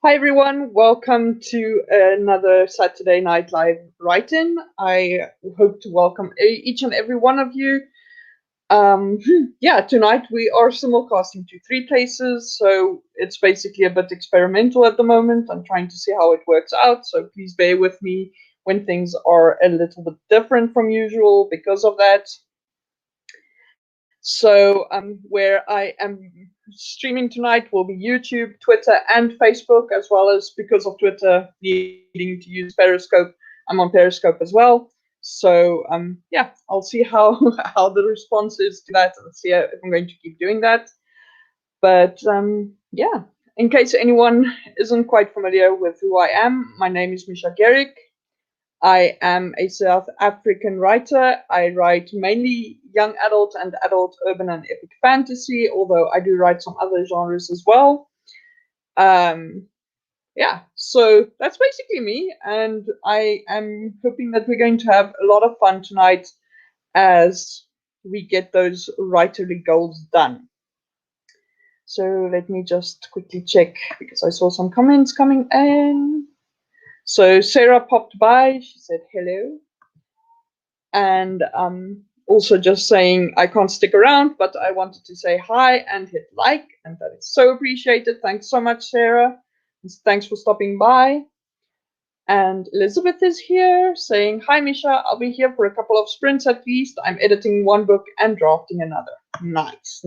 Hi everyone, welcome to another Saturday Night Live write-in. I hope to welcome each and every one of you. Tonight we are simulcasting to three places, so it's basically a bit experimental at the moment. I'm trying to see how it works out, so please bear with me when things are a little bit different from usual because of that. So, where I am streaming tonight will be YouTube, Twitter, and Facebook, as well as because of Twitter needing to use Periscope, I'm on Periscope as well. So, I'll see how how the response is to that, and see if I'm going to keep doing that. But in case anyone isn't quite familiar with who I am, my name is Misha Gerrick. I am a South African writer. I write mainly young adult and adult urban and epic fantasy, although I do write some other genres as well. So that's basically me, and I am hoping that we're going to have a lot of fun tonight as we get those writerly goals done. So let me just quickly check because I saw some comments coming in. So Sarah popped by, she said hello. And also just saying I can't stick around, but I wanted to say hi and hit like, and that is so appreciated. Thanks so much, Sarah. Thanks for stopping by. And Elizabeth is here saying, hi, Misha, I'll be here for a couple of sprints at least. I'm editing one book and drafting another. Nice.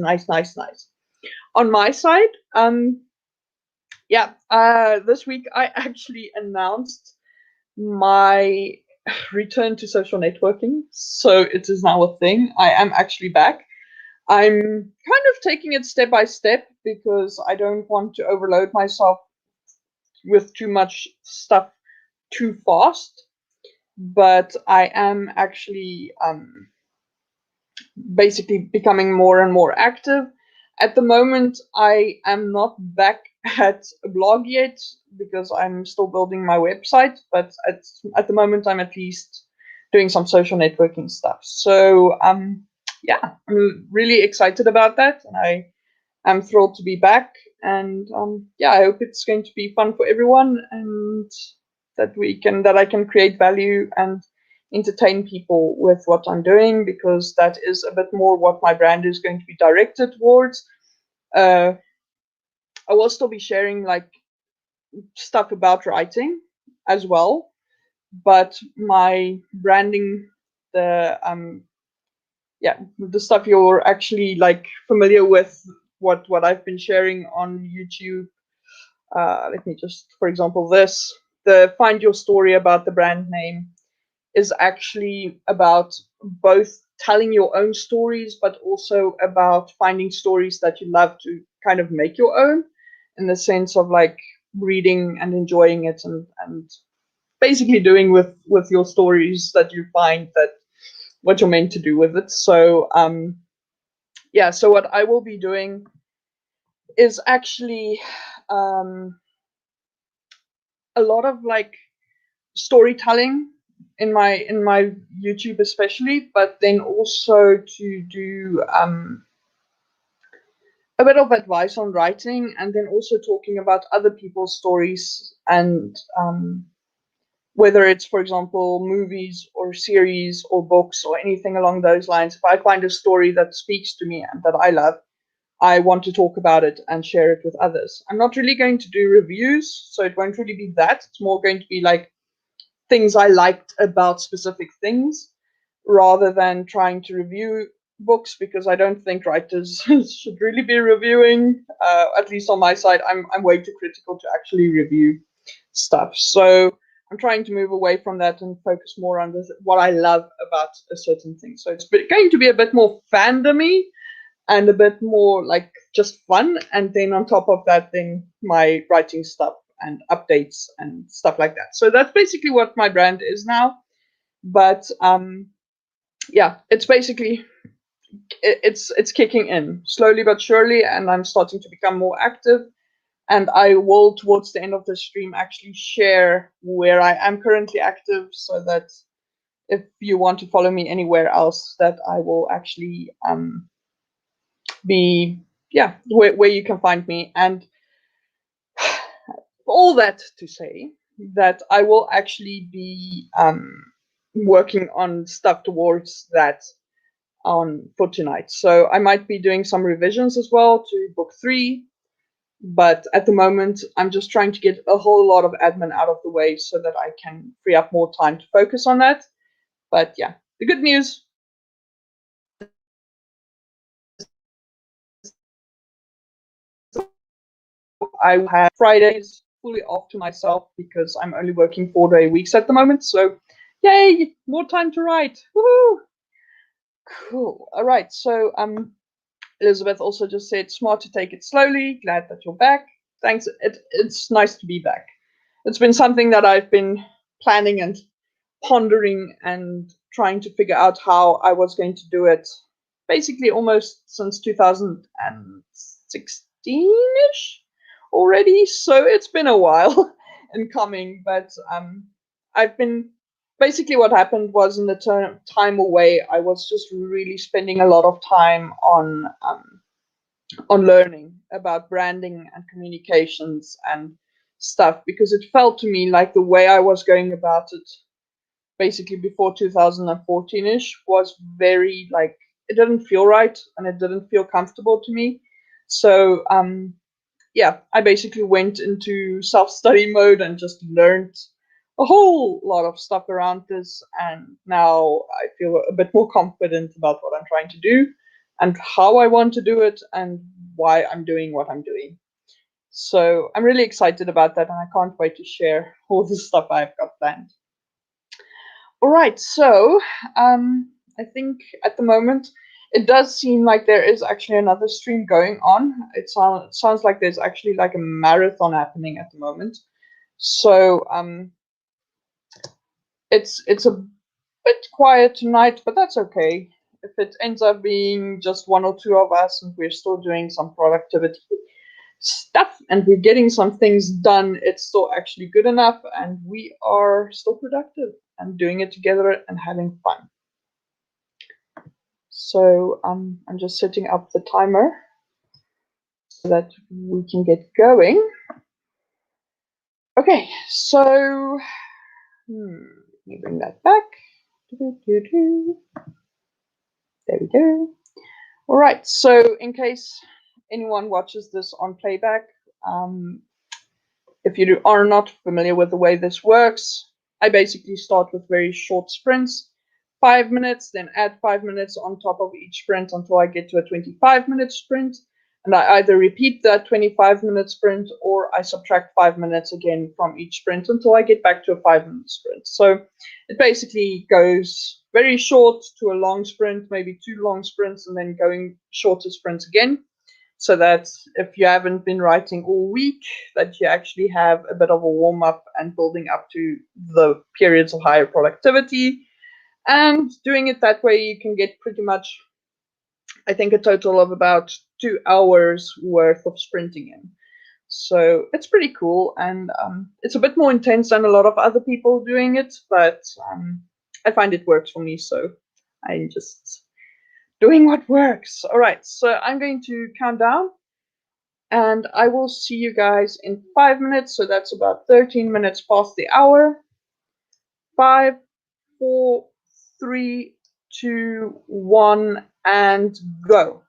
On my side, this week I actually announced my return to social networking. So it is now a thing. I am actually back. I'm kind of taking it step by step because I don't want to overload myself with too much stuff too fast. But I am actually basically becoming more and more active. At the moment, I am not back at a blog yet because I'm still building my website, but at the moment, I'm at least doing some social networking stuff. So, I'm really excited about that, and I am thrilled to be back. And I hope it's going to be fun for everyone, and that I can create value and entertain people with what I'm doing, because that is a bit more what my brand is going to be directed towards. I will still be sharing like stuff about writing as well, but my branding, the the stuff you're actually like familiar with, what I've been sharing on YouTube. Let me just, for example, the Find Your Story about the brand name is actually about both telling your own stories, but also about finding stories that you love to kind of make your own, in the sense of like reading and enjoying it, and basically doing with your stories that you find that what you're meant to do with it. So so what I will be doing is actually a lot of like storytelling in my YouTube especially, but then also to do a bit of advice on writing, and then also talking about other people's stories, and whether it's, for example, movies or series or books or anything along those lines. If I find a story that speaks to me and that I love, I want to talk about it and share it with others. I'm not really going to do reviews, so it won't really be that. It's more going to be like things I liked about specific things, rather than trying to review books, because I don't think writers should really be reviewing. At least on my side, I'm way too critical to actually review stuff. So I'm trying to move away from that and focus more on what I love about a certain thing. So it's going to be a bit more fandomy and a bit more like just fun. And then on top of that, then my writing stuff and updates and stuff like that. So that's basically what my brand is now. But it's basically it's kicking in slowly but surely, and I'm starting to become more active. And I will, towards the end of the stream, actually share where I am currently active, so that if you want to follow me anywhere else, that I will actually be where you can find me. And all that to say that I will actually be working on stuff towards that on for tonight. So I might be doing some revisions as well to book 3, but at the moment I'm just trying to get a whole lot of admin out of the way so that I can free up more time to focus on that. But yeah, the good news, I will have Fridays fully off to myself because I'm only working 4-day weeks at the moment. So yay, more time to write. Woohoo! Cool. All right. So Elizabeth also just said, smart to take it slowly. Glad that you're back. Thanks. It's nice to be back. It's been something that I've been planning and pondering and trying to figure out how I was going to do it basically almost since 2016-ish already. So it's been a while in coming, but I've been basically what happened was in the time away, I was just really spending a lot of time on learning about branding and communications and stuff because it felt to me like the way I was going about it basically before 2014-ish was very like it didn't feel right and it didn't feel comfortable to me. So yeah, I basically went into self-study mode and just learned a whole lot of stuff around this, and now I feel a bit more confident about what I'm trying to do and how I want to do it and why I'm doing what I'm doing. So I'm really excited about that, and I can't wait to share all the stuff I've got planned. All right, so I think at the moment it does seem like there is actually another stream going on. It sounds like there's actually like a marathon happening at the moment. So it's a bit quiet tonight, but that's okay. If it ends up being just 1 or 2 of us and we're still doing some productivity stuff and we're getting some things done, it's still actually good enough and we are still productive and doing it together and having fun. So I'm just setting up the timer so that we can get going. Okay, so let me bring that back. There we go. All right, so in case anyone watches this on playback, if you are not familiar with the way this works, I basically start with very short sprints, 5 minutes, then add 5 minutes on top of each sprint until I get to a 25-minute sprint. And I either repeat that 25-minute sprint or I subtract 5 minutes again from each sprint until I get back to a 5-minute sprint. So it basically goes very short to a long sprint, maybe 2 long sprints, and then going shorter sprints again. So that if you haven't been writing all week, that you actually have a bit of a warm up and building up to the periods of higher productivity. And doing it that way, you can get pretty much, I think, a total of about 2 hours worth of sprinting in. So it's pretty cool, and it's a bit more intense than a lot of other people doing it, but I find it works for me, so I'm just doing what works. All right, so I'm going to count down, and I will see you guys in 5 minutes, so that's about 13 minutes past the hour. 5, 4, 3, 2, 1, and go.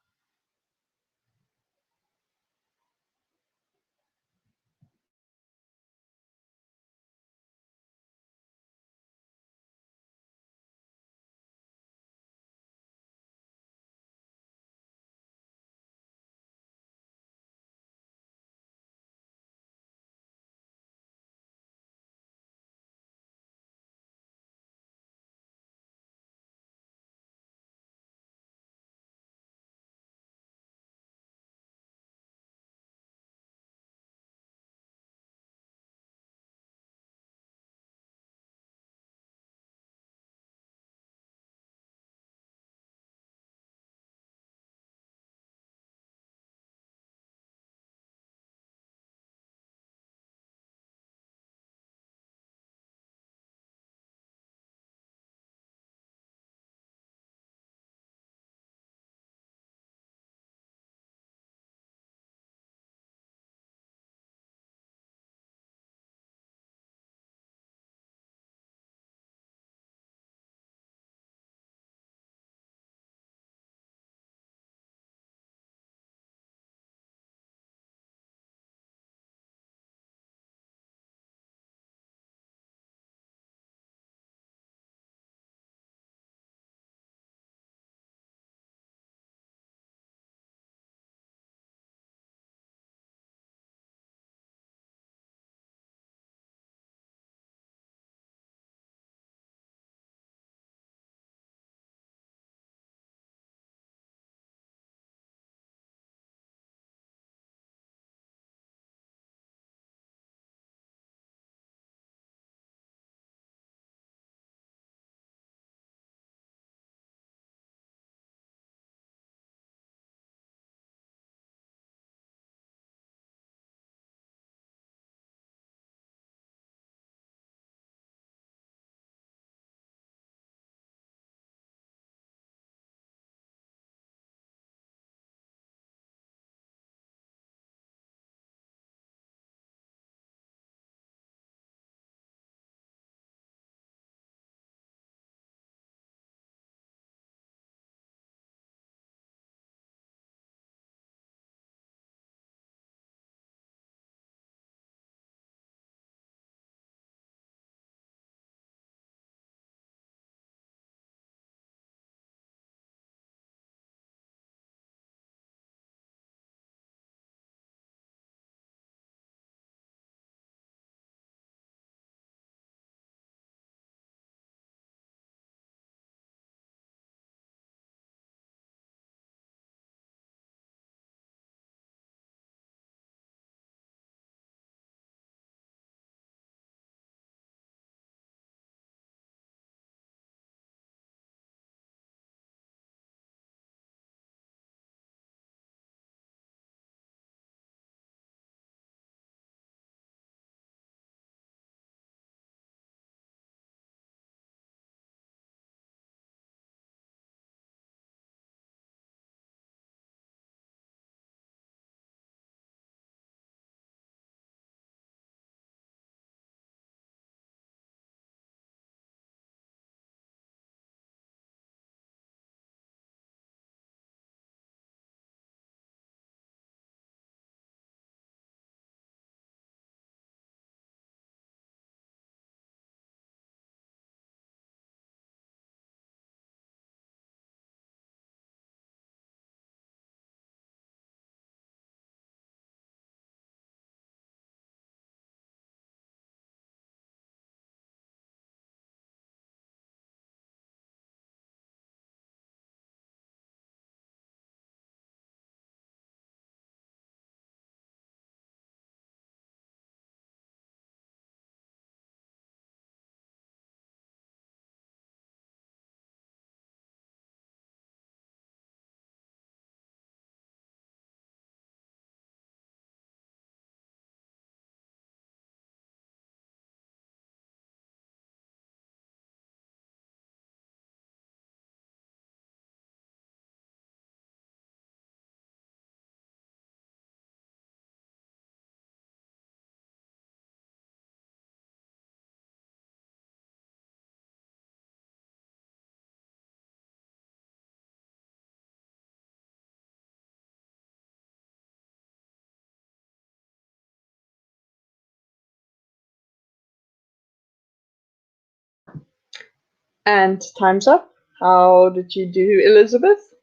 And time's up. How did you do, Elizabeth?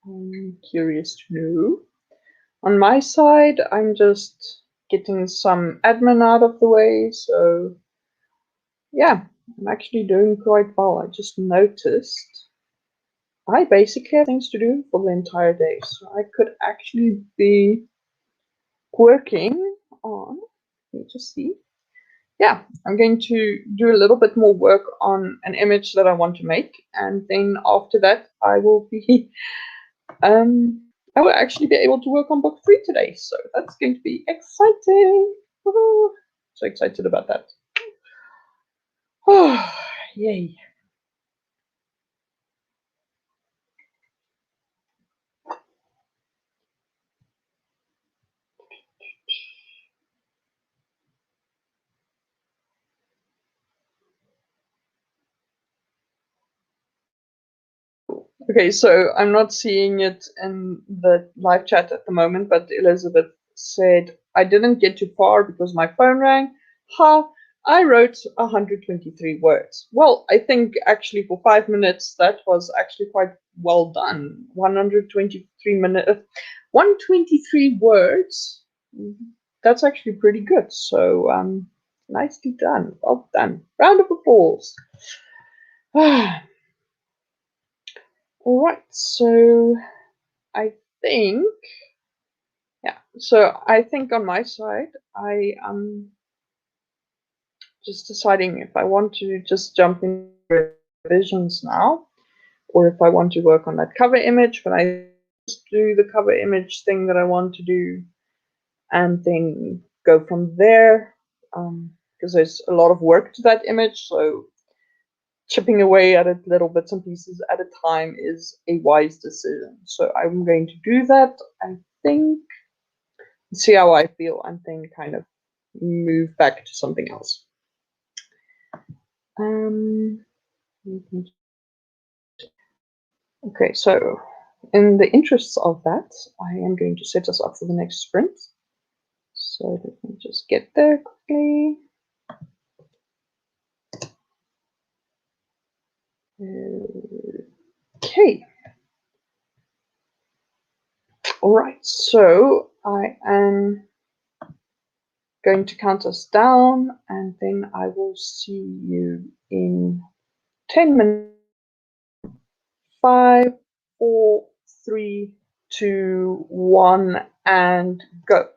I'm curious to know. On my side, I'm just getting some admin out of the way, so yeah, I'm actually doing quite well. I just noticed I basically have things to do for the entire day, so I could actually be working on, let me just see. Yeah, I'm going to do a little bit more work on an image that I want to make, and then after that, I will be, I will actually be able to work on book 3 today. So that's going to be exciting. Woohoo. So excited about that. Oh, yay. Okay, so I'm not seeing it in the live chat at the moment, but Elizabeth said, I didn't get too far because my phone rang. Ha, I wrote 123 words. Well, I think actually for 5 minutes, that was actually quite well done. 123 minutes, 123 words. That's actually pretty good. So, nicely done. Well done. Round of applause. All right, so I think, yeah, so I think on my side, I am just deciding if I want to just jump into revisions now, or if I want to work on that cover image, but I just do the cover image thing that I want to do, and then go from there, because there's a lot of work to that image, so chipping away at it little bits and pieces at a time is a wise decision. So I'm going to do that, I think, see how I feel, and then kind of move back to something else. Okay, so in the interests of that, I am going to set us up for the next sprint. So let me just get there quickly. Okay. All right, so I am going to count us down, and then I will see you in 10 minutes. 5, 4, 3, 2, 1, and go.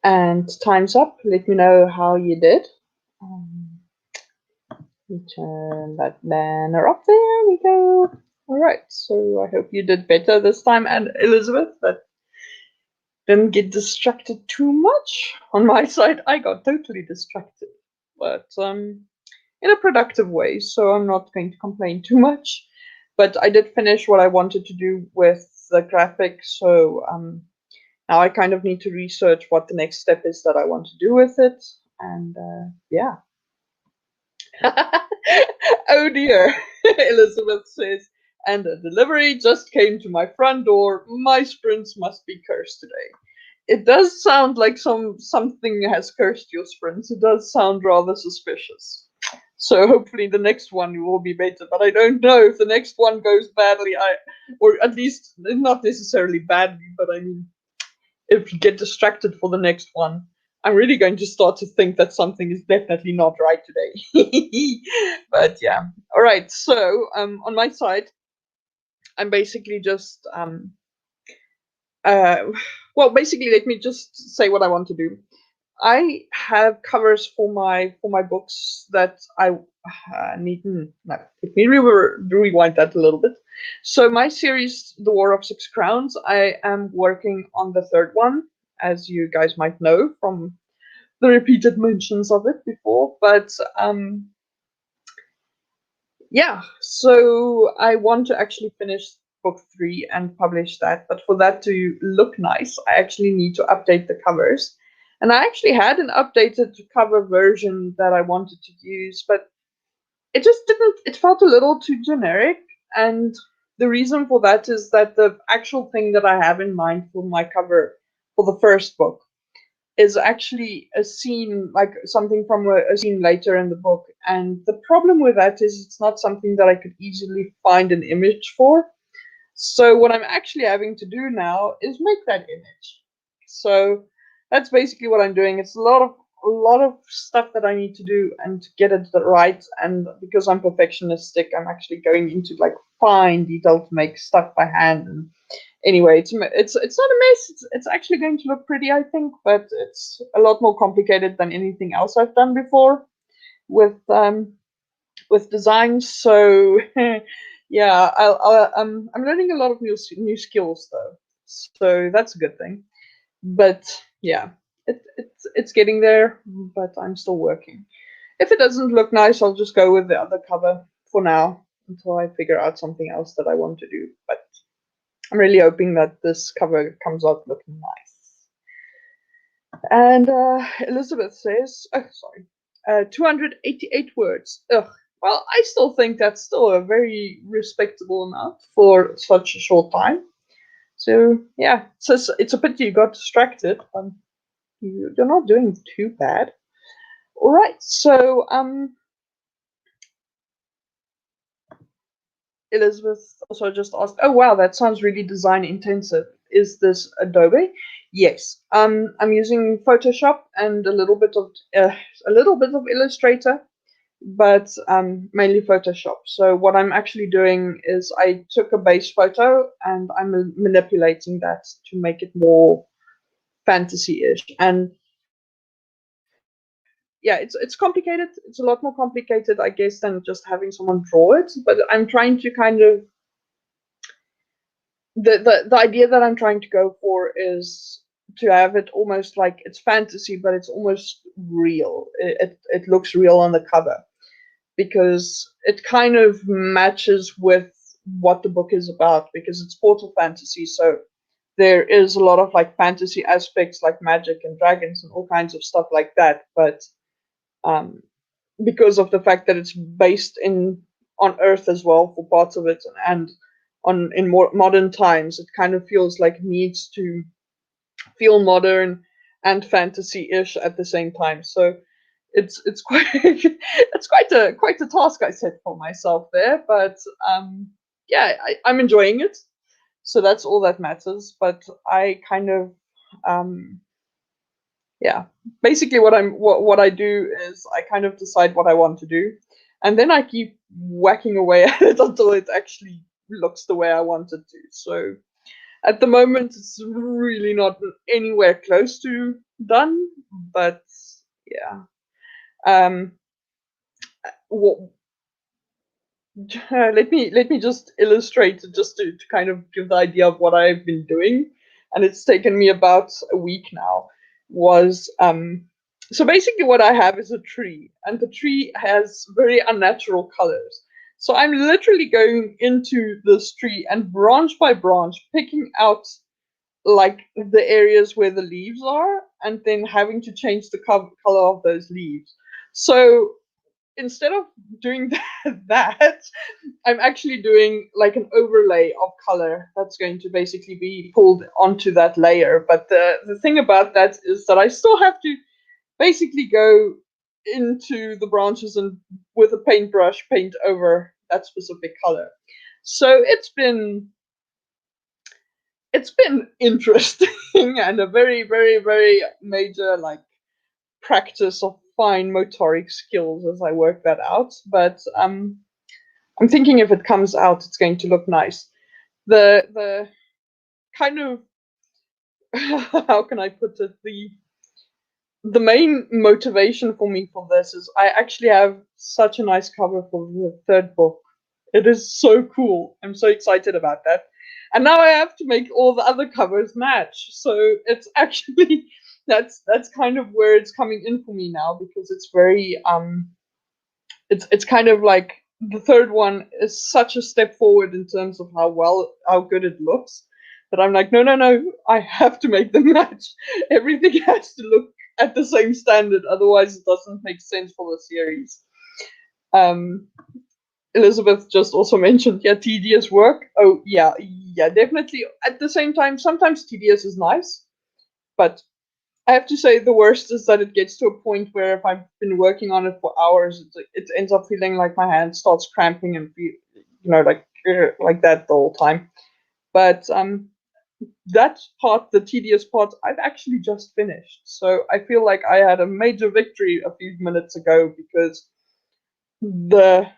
And time's up. Let me know how you did. Um, turn that banner up. There we go. All right. So I hope you did better this time, and Elizabeth, but didn't get distracted too much. On my side, I got totally distracted, but in a productive way. So I'm not going to complain too much. But I did finish what I wanted to do with the graphic. So now I kind of need to research what the next step is that I want to do with it. And yeah. Oh dear, Elizabeth says, and the delivery just came to my front door. My sprints must be cursed today. It does sound like something has cursed your sprints. It does sound rather suspicious. So hopefully the next one will be better. But I don't know if the next one goes badly. Or at least not necessarily badly, but I mean, if you get distracted for the next one, I'm really going to start to think that something is definitely not right today. But yeah, all right. So on my side, I'm basically just uh, well, basically, let me just say what I want to do. I have covers for my books that I need. No, let me rewind that a little bit. So my series, The War of Six Crowns, I am working on the third one, as you guys might know from the repeated mentions of it before. But yeah, so I want to actually finish book 3 and publish that. But for that to look nice, I actually need to update the covers. And I actually had an updated cover version that I wanted to use, but it just didn't, it felt a little too generic. And the reason for that is that the actual thing that I have in mind for my cover for the first book is actually a scene, like something from a scene later in the book. And the problem with that is it's not something that I could easily find an image for. So what I'm actually having to do now is make that image. So that's basically what I'm doing. It's a lot of stuff that I need to do and to get it right. And because I'm perfectionistic, I'm actually going into like fine detail to make stuff by hand. And anyway, it's not a mess. It's actually going to look pretty, I think, but it's a lot more complicated than anything else I've done before with design. So yeah, I'm learning a lot of new skills though, so that's a good thing. But yeah, it's getting there, but I'm still working. If it doesn't look nice, I'll just go with the other cover for now until I figure out something else that I want to do. But I'm really hoping that this cover comes out looking nice. And Elizabeth says, oh, sorry, 288 words. Ugh. Well, I still think that's still a very respectable amount for such a short time. So yeah, it's a pity you got distracted. You're not doing too bad. All right, so Elizabeth also just asked, "Oh wow, that sounds really design intensive. Is this Adobe?" Yes. I'm using Photoshop and a little bit of Illustrator, but mainly Photoshop. So what I'm actually doing is I took a base photo and I'm manipulating that to make it more fantasy-ish. And yeah, it's complicated. It's a lot more complicated, I guess, than just having someone draw it. But I'm trying to kind of the idea that I'm trying to go for is to have it almost like it's fantasy, but it's almost real. It looks real on the cover because it kind of matches with what the book is about because it's portal fantasy. So there is a lot of like fantasy aspects like magic and dragons and all kinds of stuff like that. But um, because of the fact that it's based in on Earth as well for parts of it and on in more modern times, it kind of feels like it needs to feel modern and fantasy-ish at the same time. So it's quite it's quite a task I set for myself there. But yeah, I'm enjoying it. So that's all that matters. But I kind of yeah, basically what I do is I kind of decide what I want to do, and then I keep whacking away at it until it actually looks the way I want it to. So at the moment, it's really not anywhere close to done, but yeah. Um, what, let me just illustrate just to kind of give the idea of what I've been doing, and it's taken me about a week now. Was so basically what I have is a tree, and the tree has very unnatural colors. So I'm literally going into this tree and branch by branch picking out like the areas where the leaves are, and then having to change the color of those leaves. So instead of doing that, I'm actually doing like an overlay of color that's going to basically be pulled onto that layer. But the thing about that is that I still have to basically go into the branches and with a paintbrush paint over that specific color. So it's been interesting and a very, very, very major like practice of fine motoric skills as I work that out. But I'm thinking if it comes out, it's going to look nice. The kind of how can I put it? The main motivation for me for this is I actually have such a nice cover for the third book. It is so cool. I'm so excited about that. And now I have to make all the other covers match. So it's actually that's kind of where it's coming in for me now, because it's very it's kind of like the third one is such a step forward in terms of how good it looks, that I'm like, no, no, no, I have to make them match. Everything has to look at the same standard, otherwise it doesn't make sense for the series. um Elizabeth just also mentioned, yeah, tedious work. Oh yeah, yeah, definitely. At the same time, sometimes tedious is nice, but I have to say the worst is that it gets to a point where if I've been working on it for hours, it ends up feeling like my hand starts cramping and like that the whole time. But that part, the tedious part, I've actually just finished. So I feel like I had a major victory a few minutes ago, because the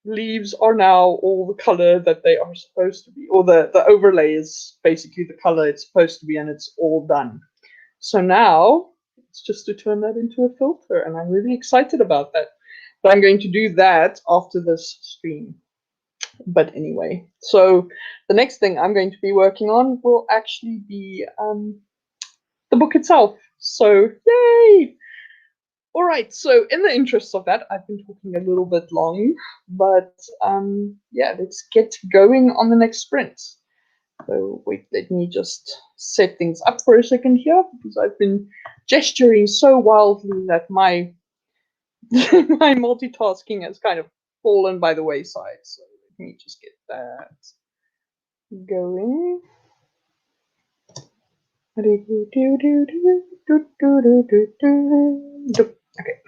leaves are now all the color that they are supposed to be, or the overlay is basically the color it's supposed to be, and it's all done. So now it's just to turn that into a filter, and I'm really excited about that. But I'm going to do that after this stream. But anyway, so the next thing I'm going to be working on will actually be the book itself. So yay! All right. So in the interest of that, I've been talking a little bit long, but yeah, let's get going on the next sprint. So wait, let me just set things up for a second here, because I've been gesturing so wildly that my my multitasking has kind of fallen by the wayside. So let me just get that going. Okay.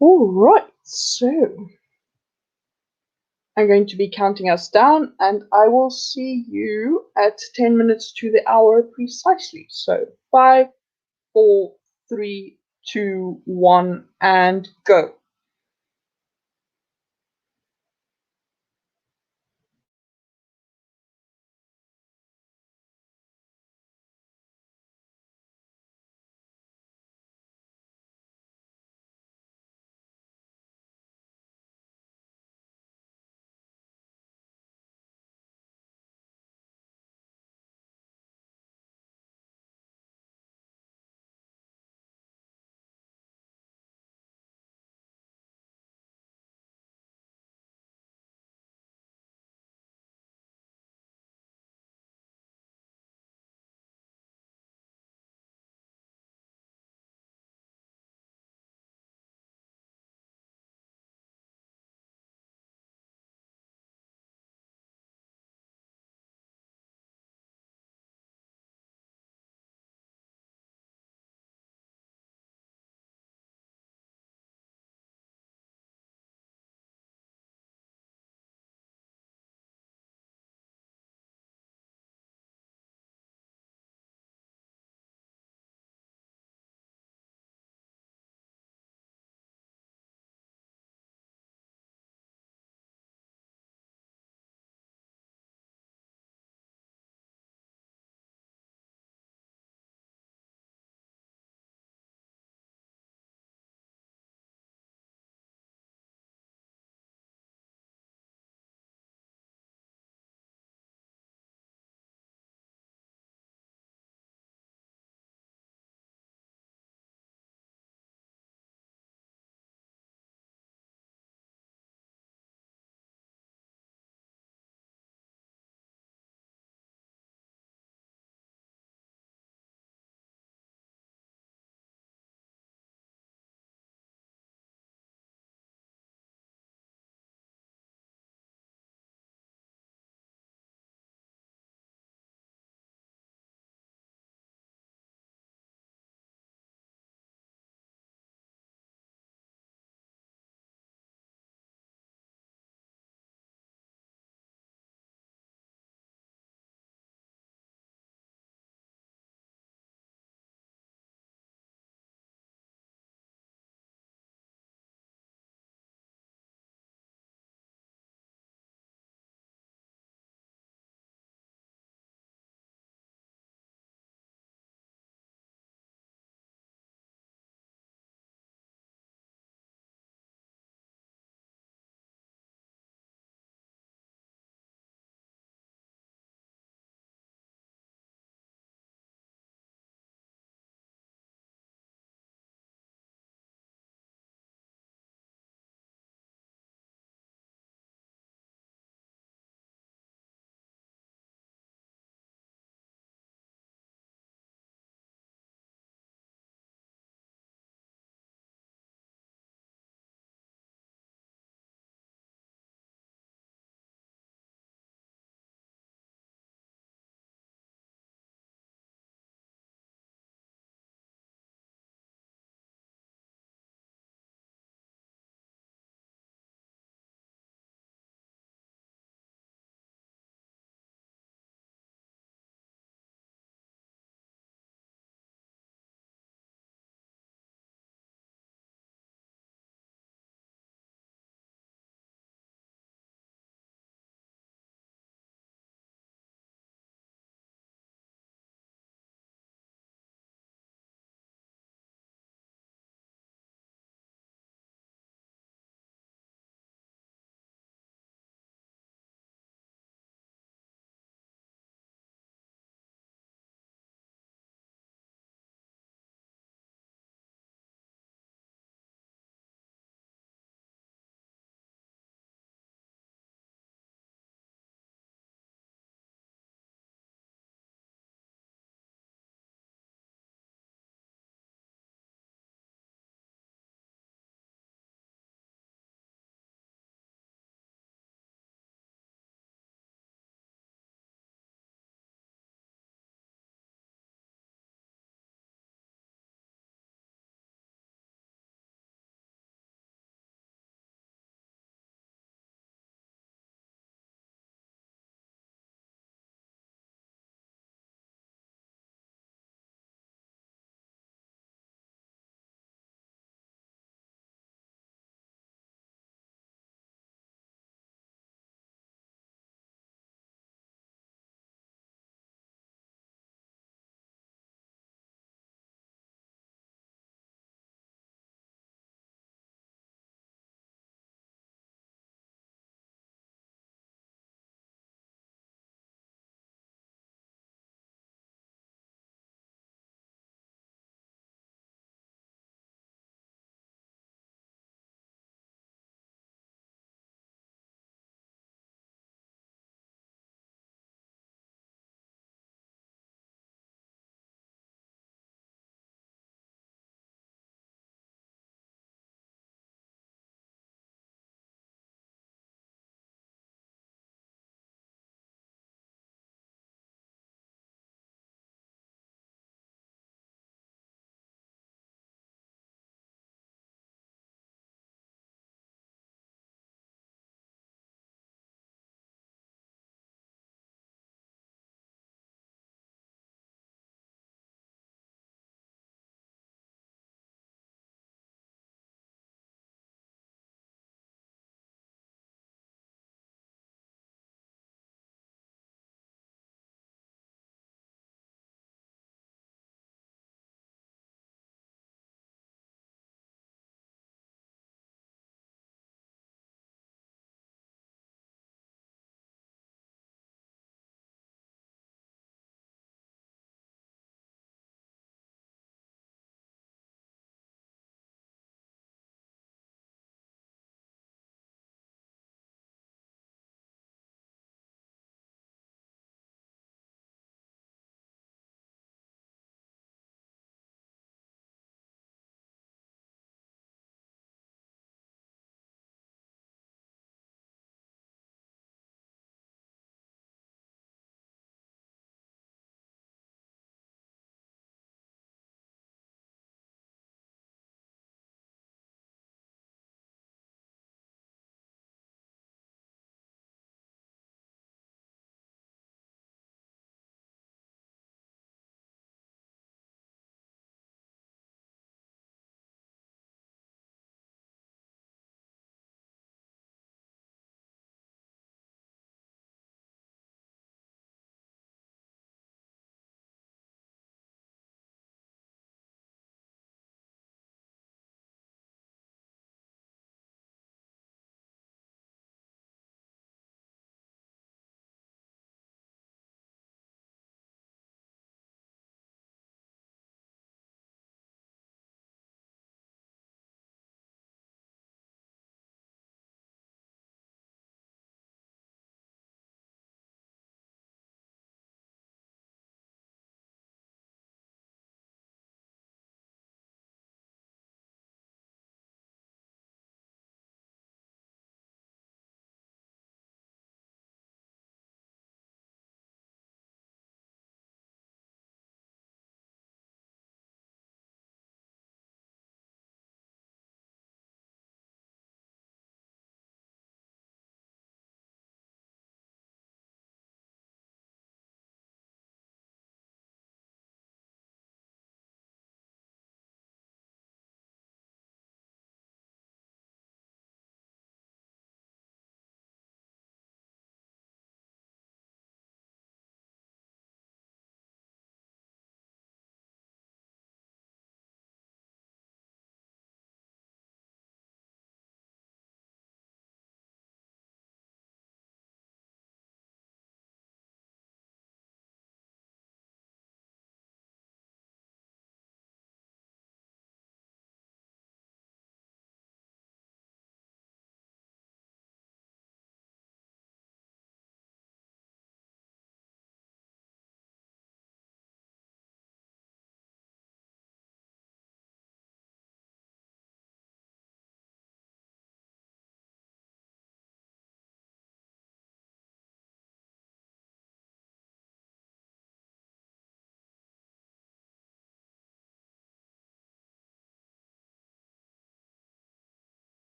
All right. So I'm going to be counting us down, and I will see you at 10 minutes to the hour precisely. So 5, 4, 3, 2, 1, and go.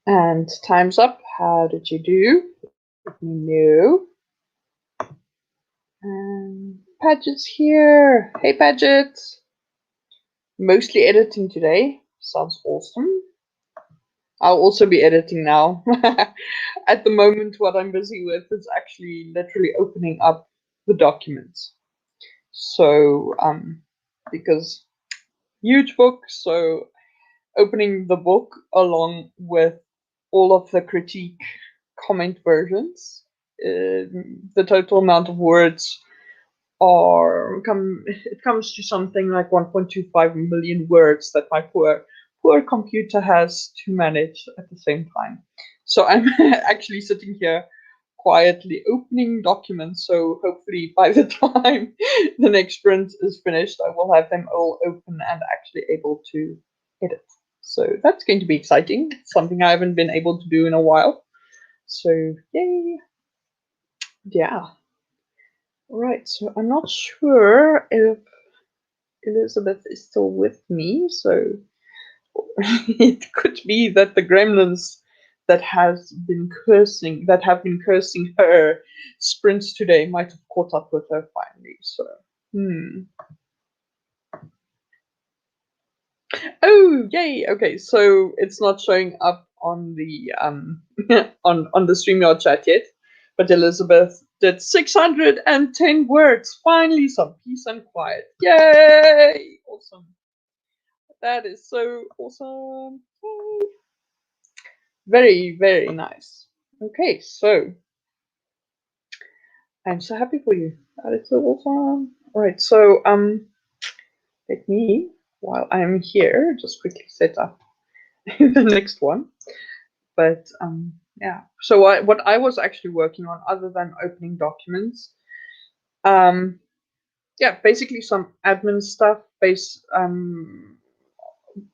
And time's up. How did you do? Let me know. And Paget's here. Hey, Paget. Mostly editing today. Sounds awesome. I'll also be editing now. At the moment, what I'm busy with is actually literally opening up the documents. So, because huge book, so opening the book along with all of the critique comment versions. The total amount of words it comes to something like 1.25 million words that my poor computer has to manage at the same time. So I'm actually sitting here quietly opening documents, so hopefully by the time the next sprint is finished, I will have them all open and actually able to edit. So that's going to be exciting. It's something I haven't been able to do in a while. So yay. Yeah. Right, so I'm not sure if Elizabeth is still with me, so it could be that the gremlins that have been cursing her sprints today might have caught up with her finally. So, Oh, yay! Okay, so it's not showing up on the on the StreamYard chat yet, but Elizabeth did 610 words. Finally, some peace and quiet. Yay! Awesome. That is so awesome. Yay. Very, very nice. Okay, so I'm so happy for you. That is so awesome. All right, so let me, while I'm here, just quickly set up the next one. But yeah, so what I was actually working on, other than opening documents, yeah, basically some admin stuff.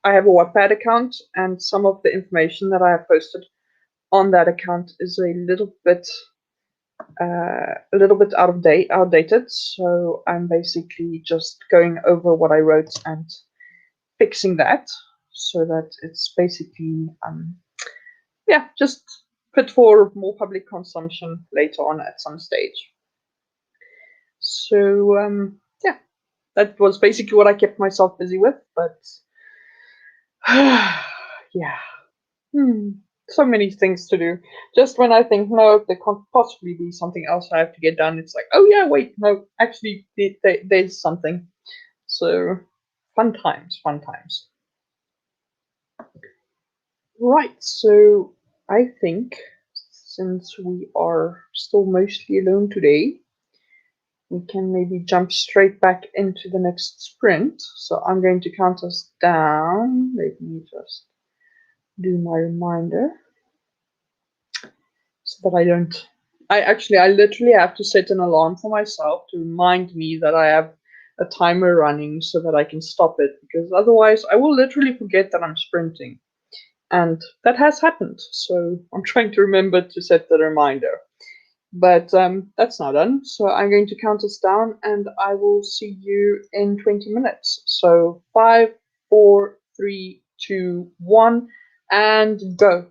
I have a Wattpad account, and some of the information that I have posted on that account is a little bit outdated. So I'm basically just going over what I wrote and fixing that, so that it's basically yeah, just fit for more public consumption later on at some stage. So yeah, that was basically what I kept myself busy with. But yeah, so many things to do. Just when I think no, there can't possibly be something else I have to get done, it's like, oh yeah, wait, no, actually there's something. So fun times, fun times. Right, so I think since we are still mostly alone today, we can maybe jump straight back into the next sprint. So I'm going to count us down. Let me just do my reminder so that I don't. I literally have to set an alarm for myself to remind me that I have a timer running so that I can stop it, because otherwise I will literally forget that I'm sprinting. And that has happened. So I'm trying to remember to set the reminder. But that's now done. So I'm going to count us down and I will see you in 20 minutes. So 5, 4, 3, 2, 1, and go.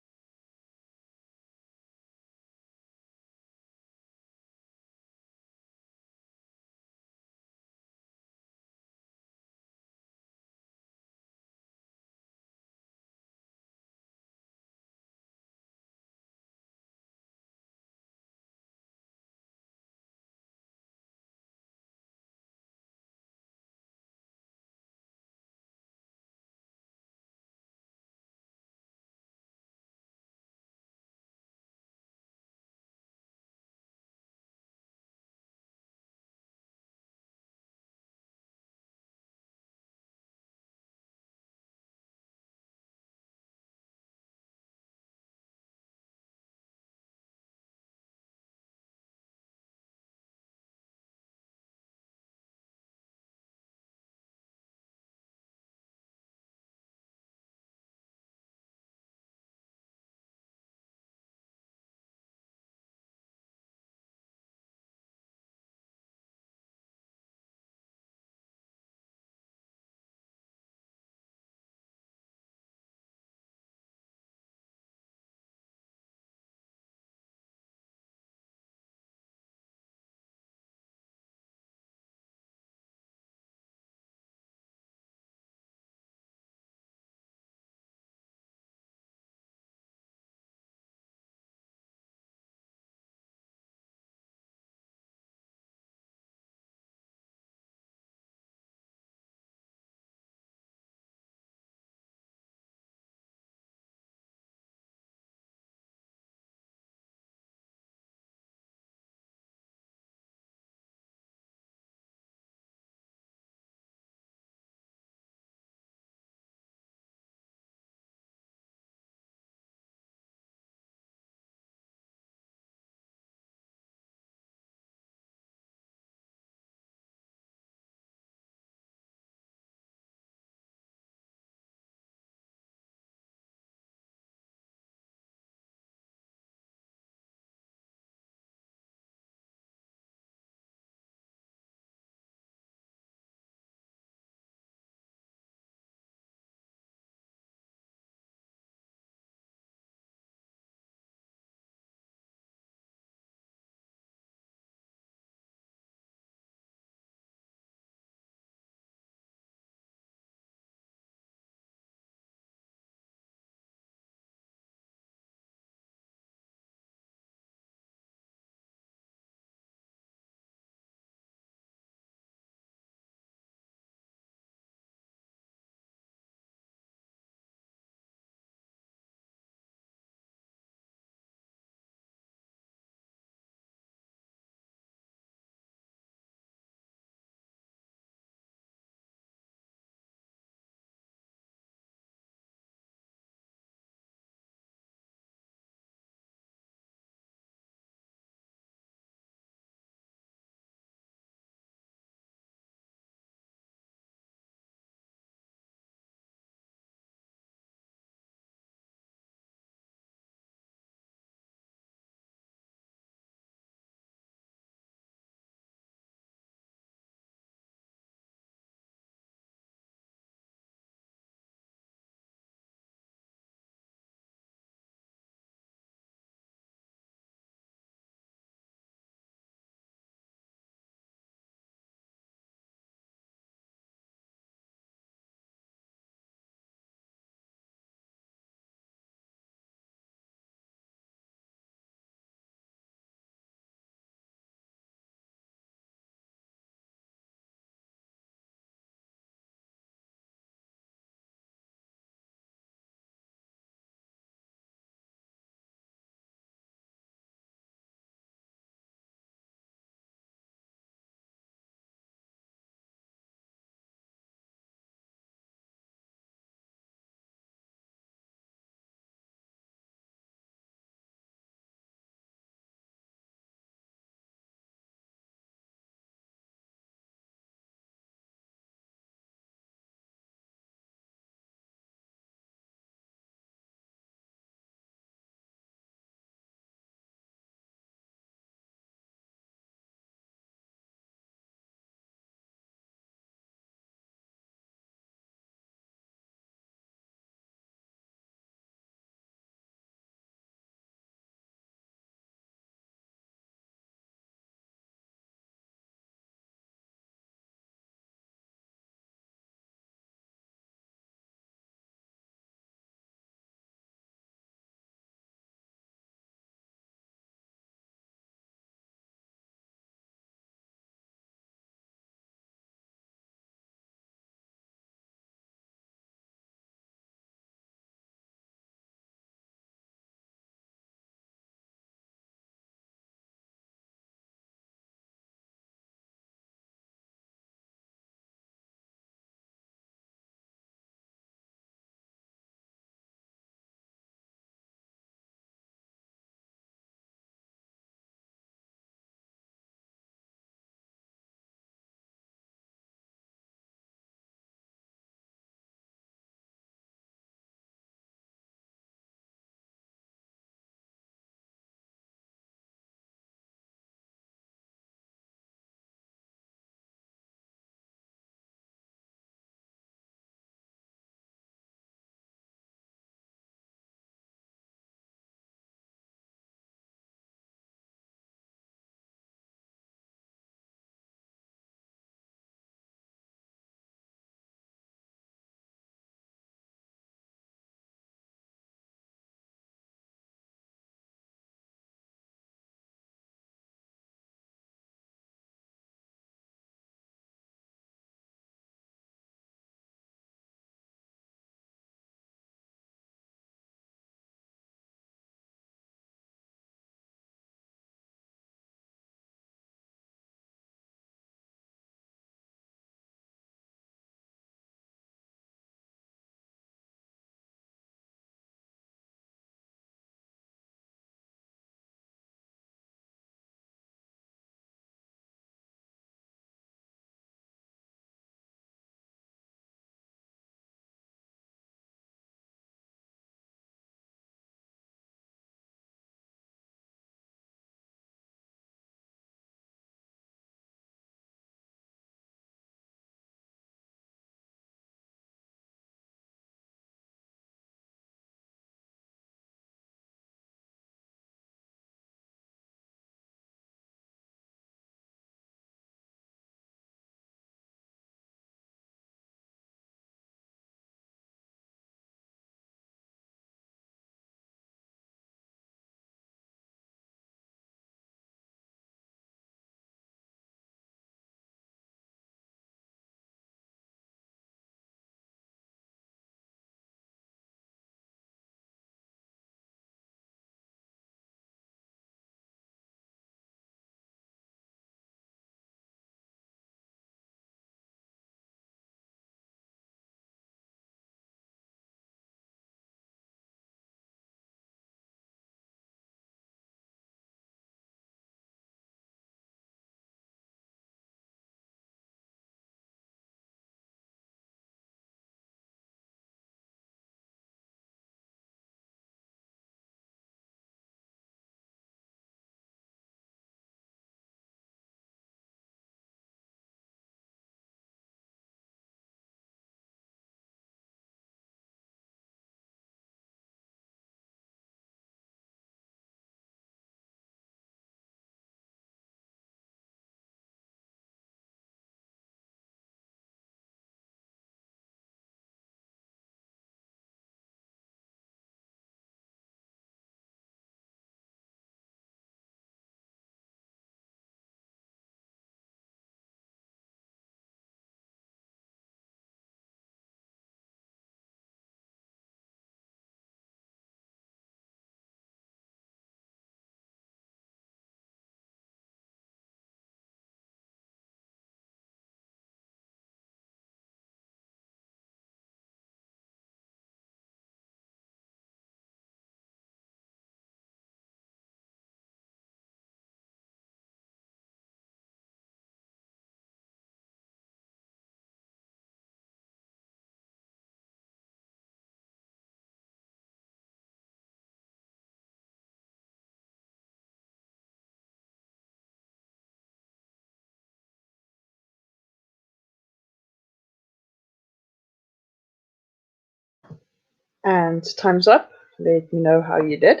And time's up. Let me know how you did.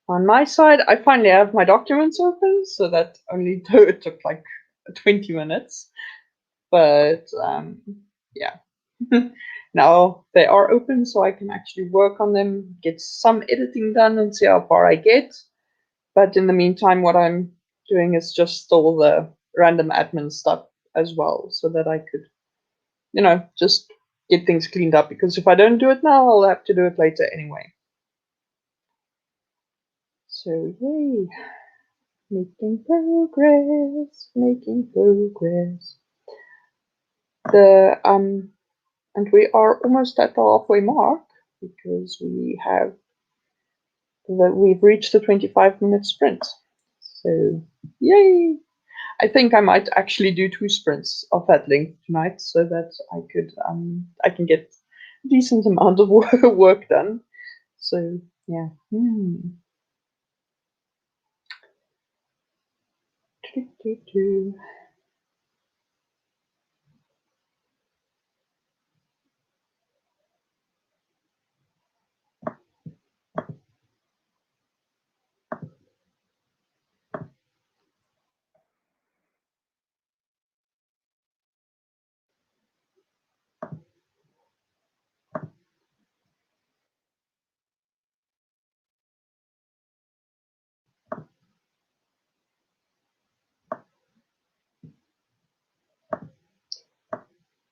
On my side, I finally have my documents open, so that only though it took like 20 minutes. But yeah, now they are open, so I can actually work on them, get some editing done, and see how far I get. But in the meantime, what I'm doing is just still the random admin stuff as well, so that I could, just get things cleaned up. Because if I don't do it now, I'll have to do it later anyway. So yay, making progress, making progress. And we are almost at the halfway mark because we've reached the 25-minute sprint. So yay! I think I might actually do 2 sprints of that length tonight, so that I can get a decent amount of work done. So yeah.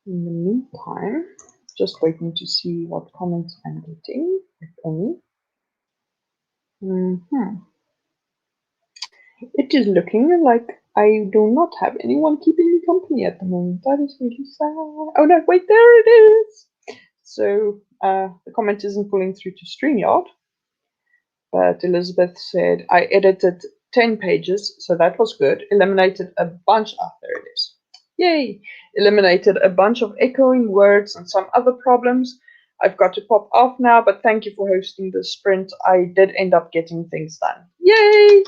In the meantime, just waiting to see what comments I'm getting, if any. It is looking like I do not have anyone keeping me company at the moment. That is really sad. Oh no, wait, there it is. So the comment isn't pulling through to StreamYard, but Elizabeth said I edited 10 pages, so that was good. Eliminated a bunch. There it is. Yay! Eliminated a bunch of echoing words and some other problems. I've got to pop off now, but thank you for hosting the sprint. I did end up getting things done. Yay!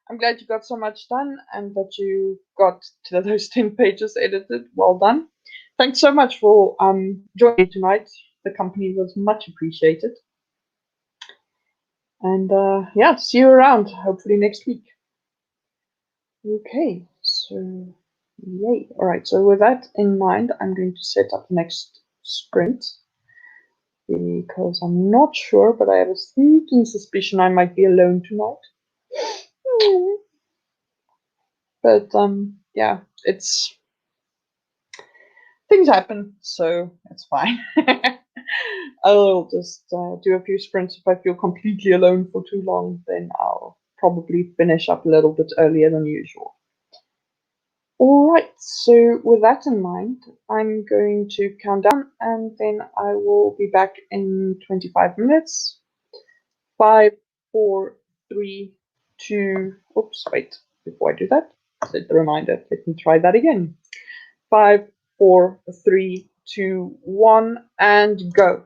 I'm glad you got so much done and that you got to those 10 pages edited. Well done. Thanks so much for joining tonight. The company was much appreciated. And yeah, see you around, hopefully next week. Okay, so yay. All right, so with that in mind, I'm going to set up the next sprint because I'm not sure, but I have a sneaking suspicion I might be alone tonight. But yeah, it's things happen, so it's fine. I'll just do a few sprints. If I feel completely alone for too long, then I'll probably finish up a little bit earlier than usual. All right, so with that in mind, I'm going to count down and then I will be back in 25 minutes. 5, 4, 3, 2, oops, wait, before I do that, set the reminder, let me try that again. 5, 4, 3, 2, 1, and go.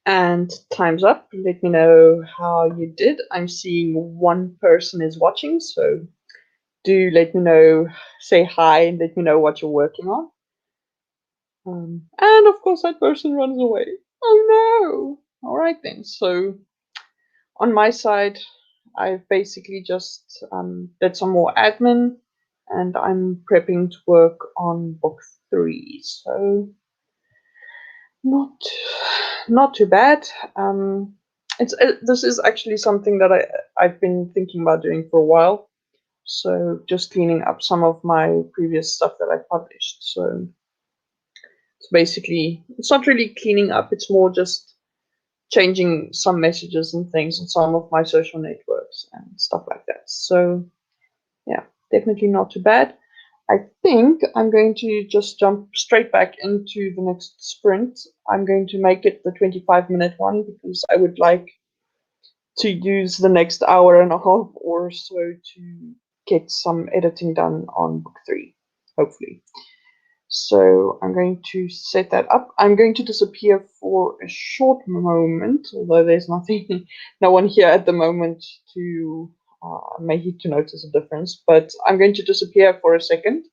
And time's up. Let me know how you did. I'm seeing one person is watching, so do let me know, say hi, and let me know what you're working on. And of course, that person runs away. Oh no! All right then. So on my side, I've basically just did some more admin, and I'm prepping to work on book 3. So not not too bad. This is actually something that I've been thinking about doing for a while. So just cleaning up some of my previous stuff that I published. So it's basically, it's not really cleaning up. It's more just changing some messages and things on some of my social networks and stuff like that. So yeah, definitely not too bad. I think I'm going to just jump straight back into the next sprint. I'm going to make it the 25-minute one because I would like to use the next hour and a half or so to get some editing done on book 3, hopefully. So I'm going to set that up. I'm going to disappear for a short moment, although there's nothing, no one here at the moment to make it to notice a difference. But I'm going to disappear for a second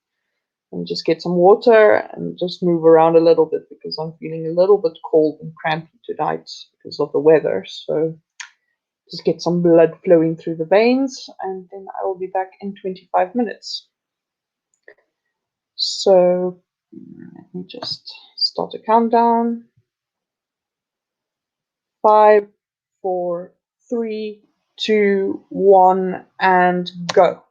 and just get some water and just move around a little bit because I'm feeling a little bit cold and crampy tonight because of the weather. So just get some blood flowing through the veins, and then I will be back in 25 minutes. So let me just start a countdown. 5, 4, 3, 2, 1, and go.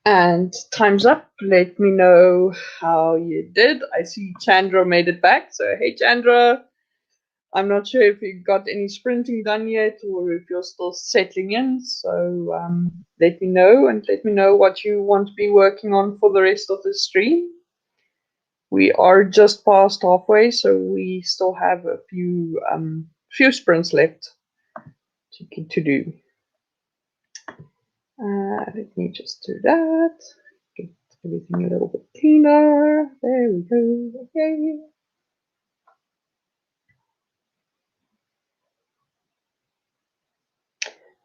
And time's up. Let me know how you did. I see Chandra made it back. So, hey, Chandra. I'm not sure if you got any sprinting done yet or if you're still settling in. So, let me know and let me know what you want to be working on for the rest of the stream. We are just past halfway, so we still have a few sprints left to do. Let me just do that. Get everything a little bit cleaner. There we go. Okay.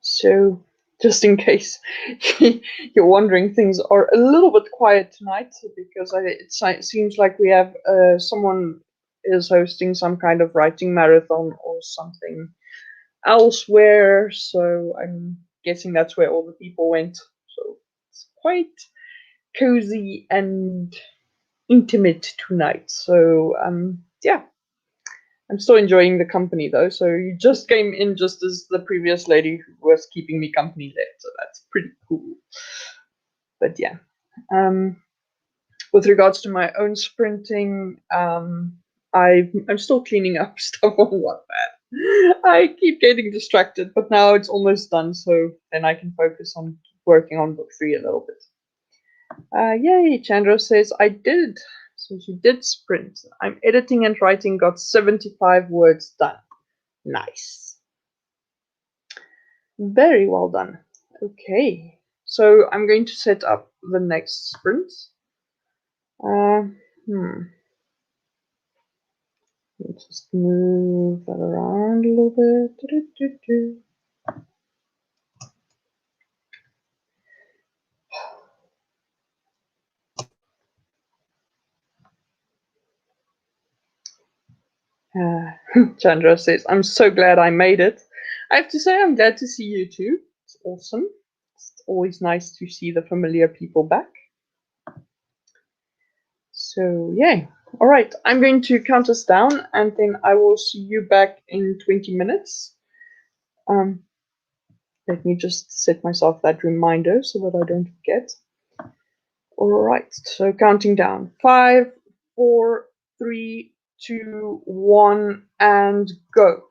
So, just in case you're wondering, things are a little bit quiet tonight because it seems like we have someone is hosting some kind of writing marathon or something elsewhere. So I'm guessing that's where all the people went. So it's quite cozy and intimate tonight. So yeah, I'm still enjoying the company though. So you just came in just as the previous lady who was keeping me company left. So that's pretty cool. But yeah. With regards to my own sprinting, I'm still cleaning up stuff on Wattpad. I keep getting distracted, but now it's almost done, so then I can focus on working on book 3 a little bit. Yay, Chandra says I did. So she did sprint. I'm editing and writing, got 75 words done. Nice. Very well done. Okay, so I'm going to set up the next sprint. Let's just move that around a little bit. Chandra says, I'm so glad I made it. I have to say, I'm glad to see you too. It's awesome. It's always nice to see the familiar people back. So, yay. All right, I'm going to count us down and then I will see you back in 20 minutes. Let me just set myself that reminder so that I don't forget. All right, so counting down 5, 4, 3, 2, 1, and go.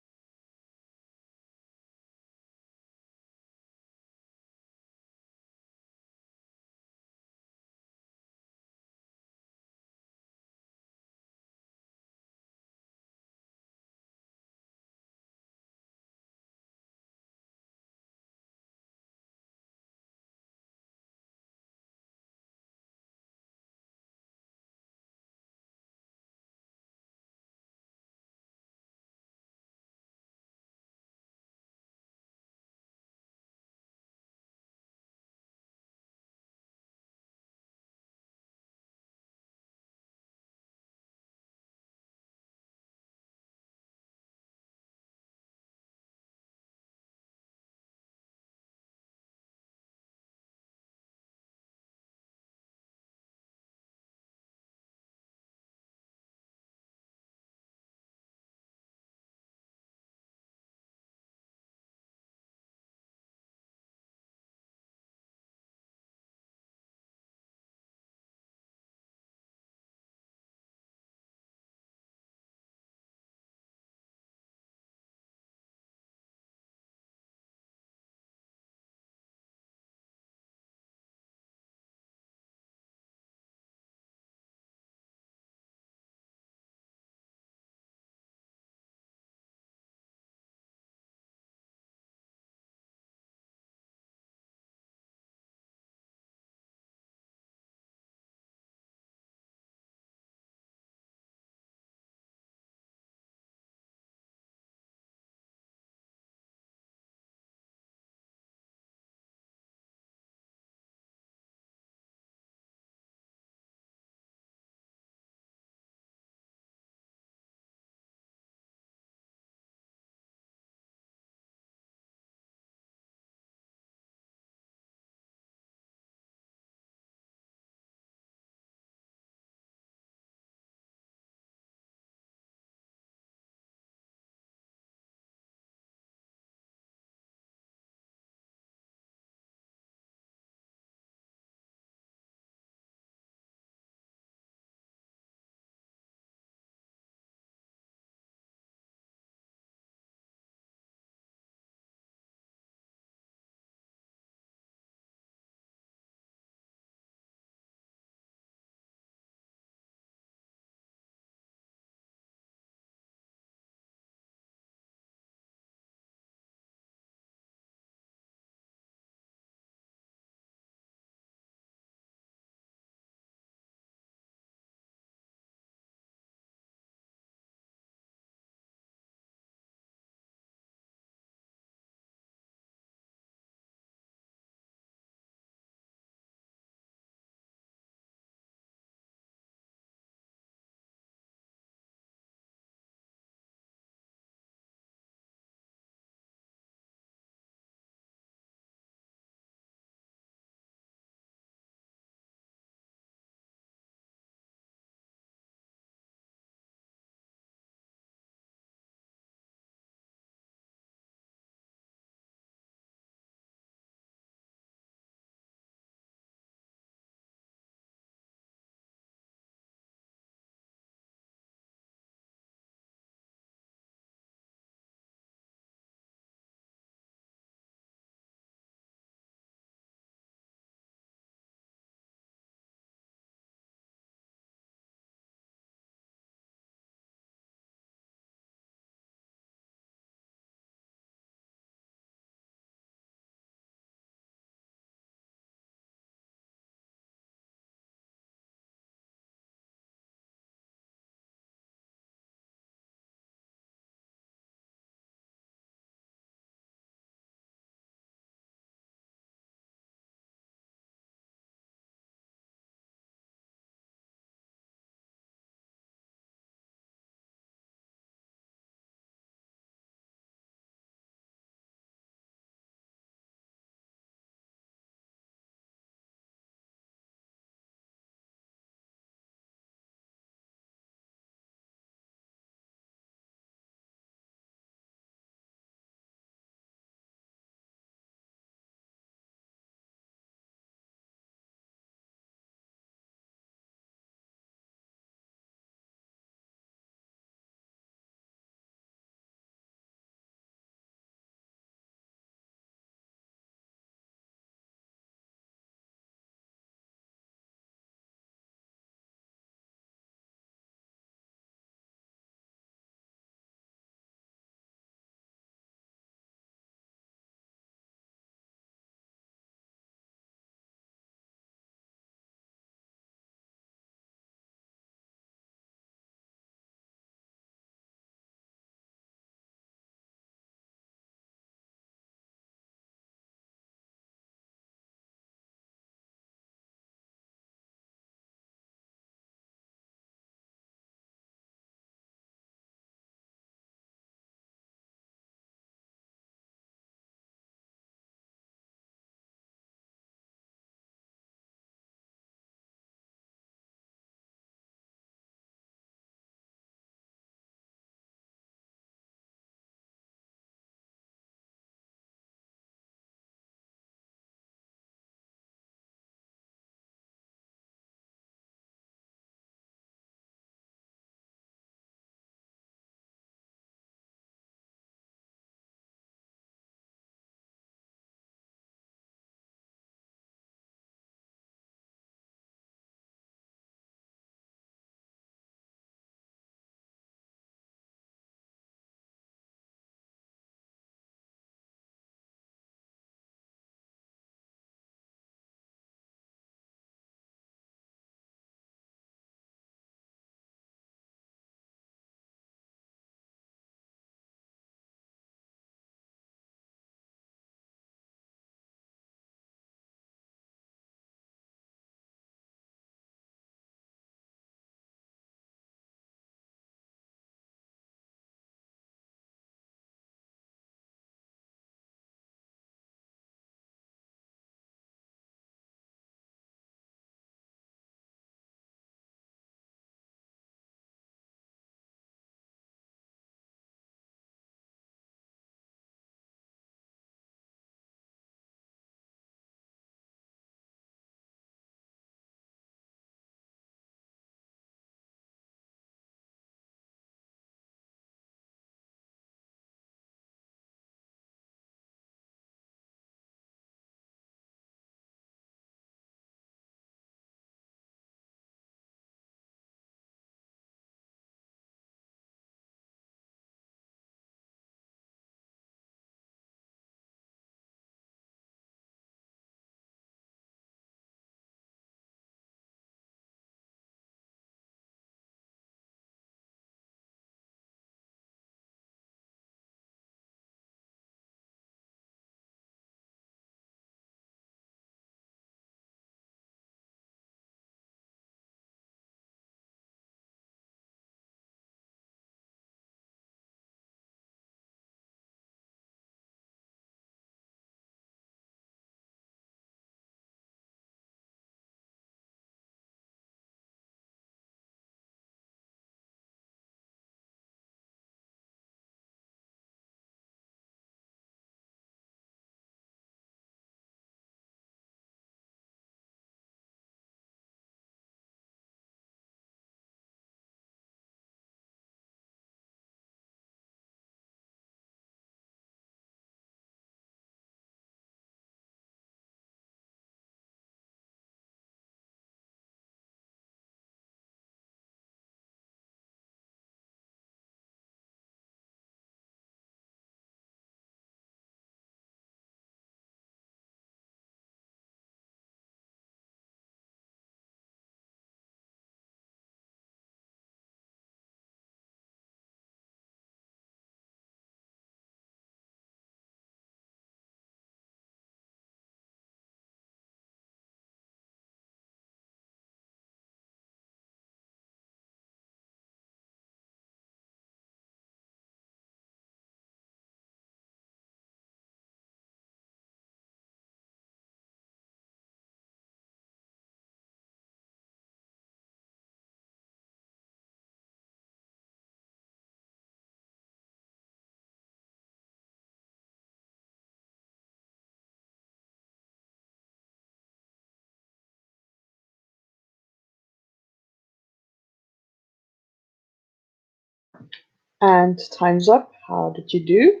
And time's up. How did you do?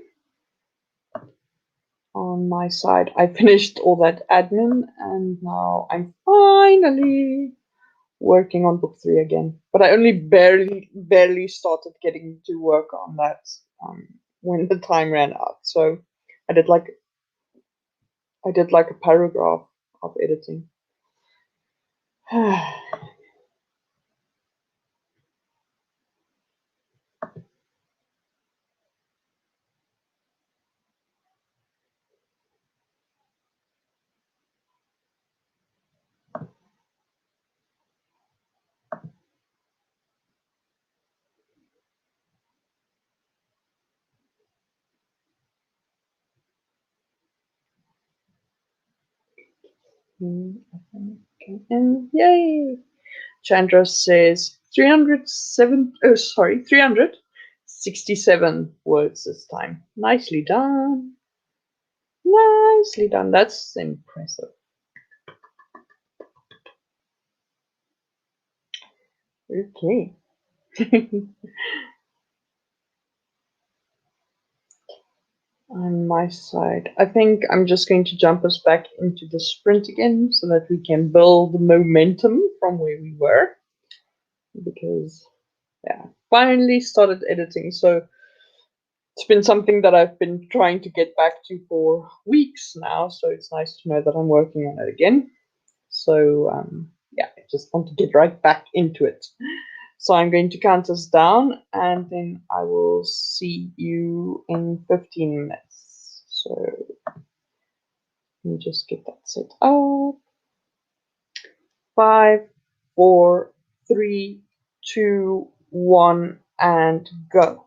On my side, I finished all that admin and now I'm finally working on book 3 again. But I only barely started getting to work on that when the time ran out. So I did like a paragraph of editing. And yay! Chandra says 367 words this time. Nicely done. Nicely done. That's impressive. Okay. On my side, I think I'm just going to jump us back into the sprint again so that we can build momentum from where we were. Because, yeah, finally started editing. So it's been something that I've been trying to get back to for weeks now. So it's nice to know that I'm working on it again. So, yeah, I just want to get right back into it. So I'm going to count us down and then I will see you in 15 minutes. So let me just get that set up. 5, 4, 3, 2, 1, and go.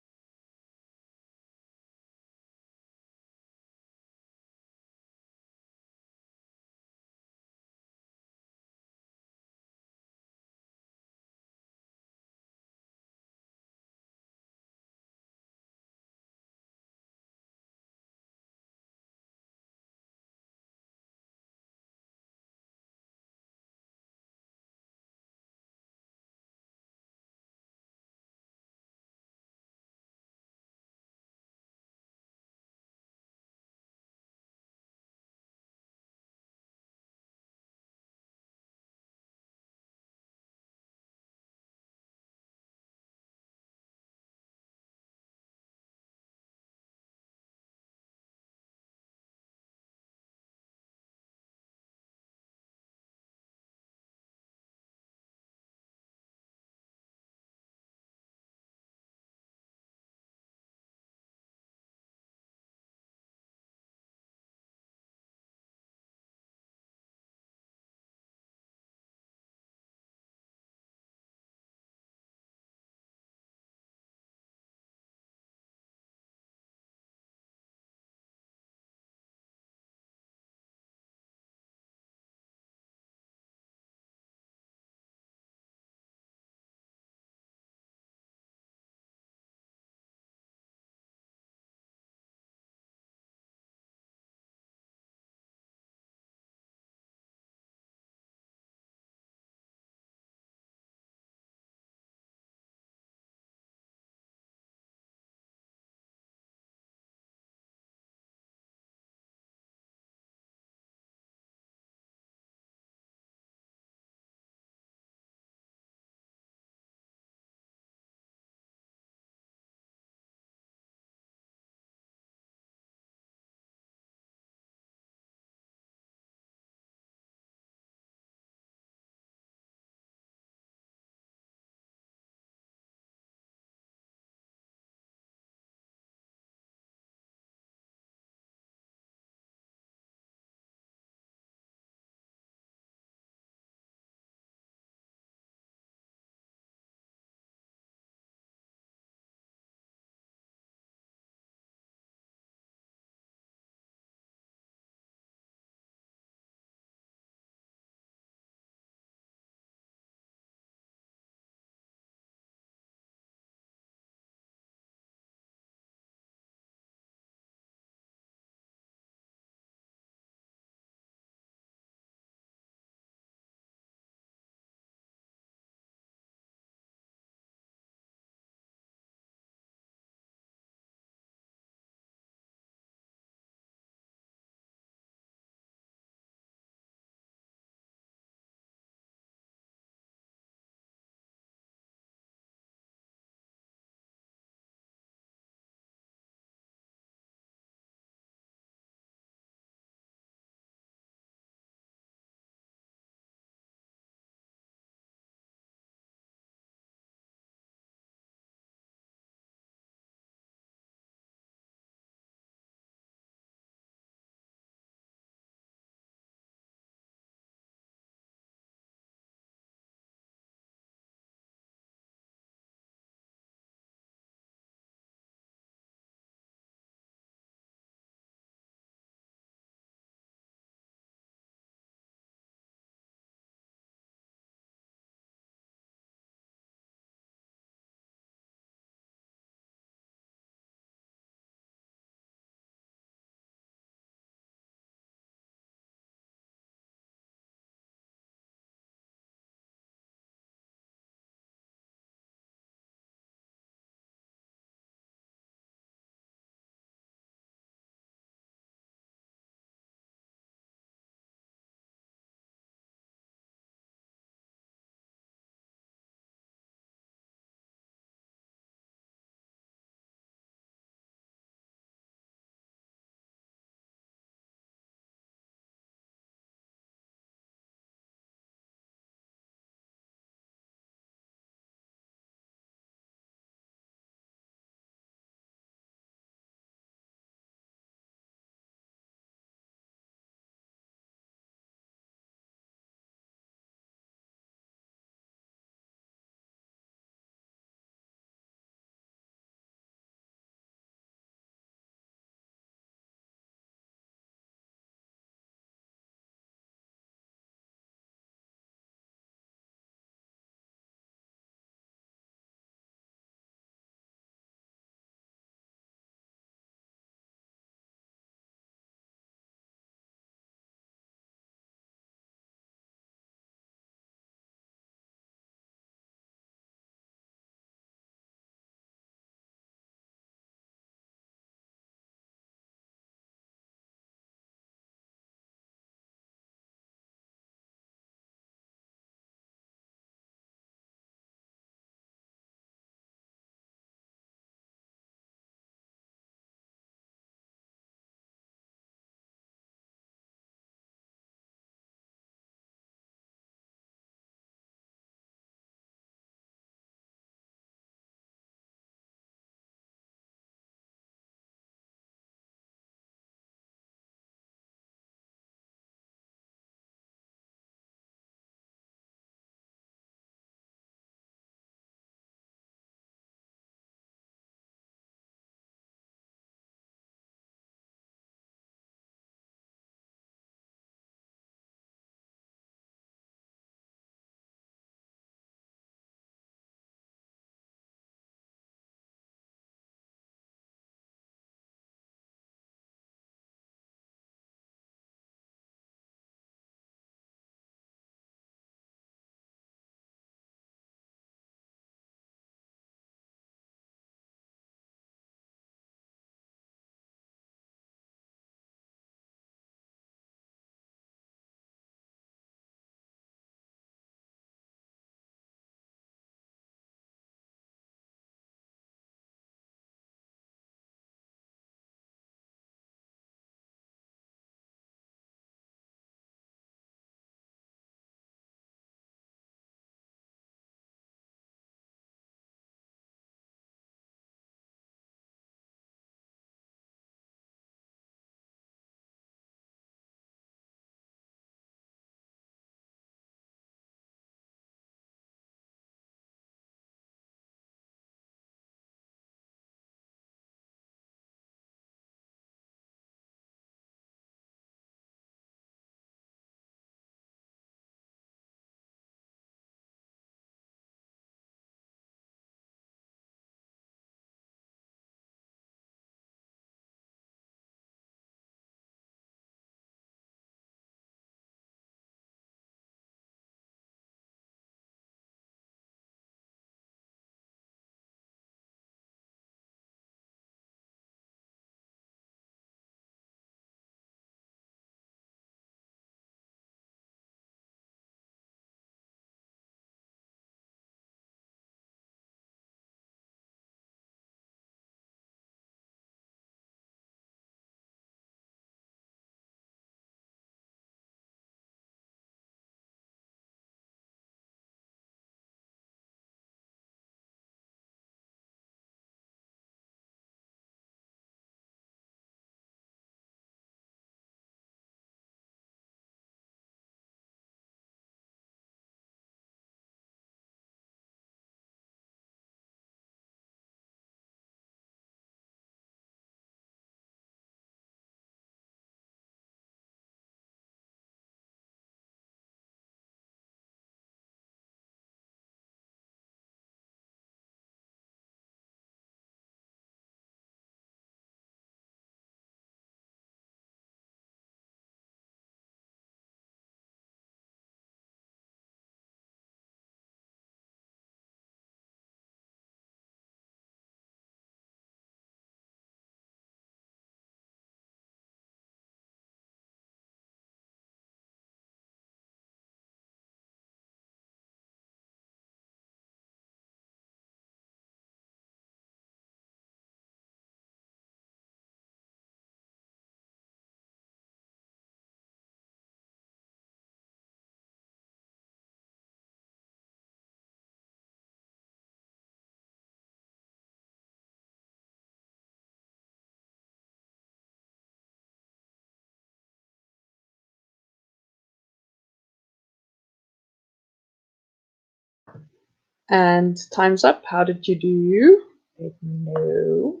And time's up. How did you do? Let me know.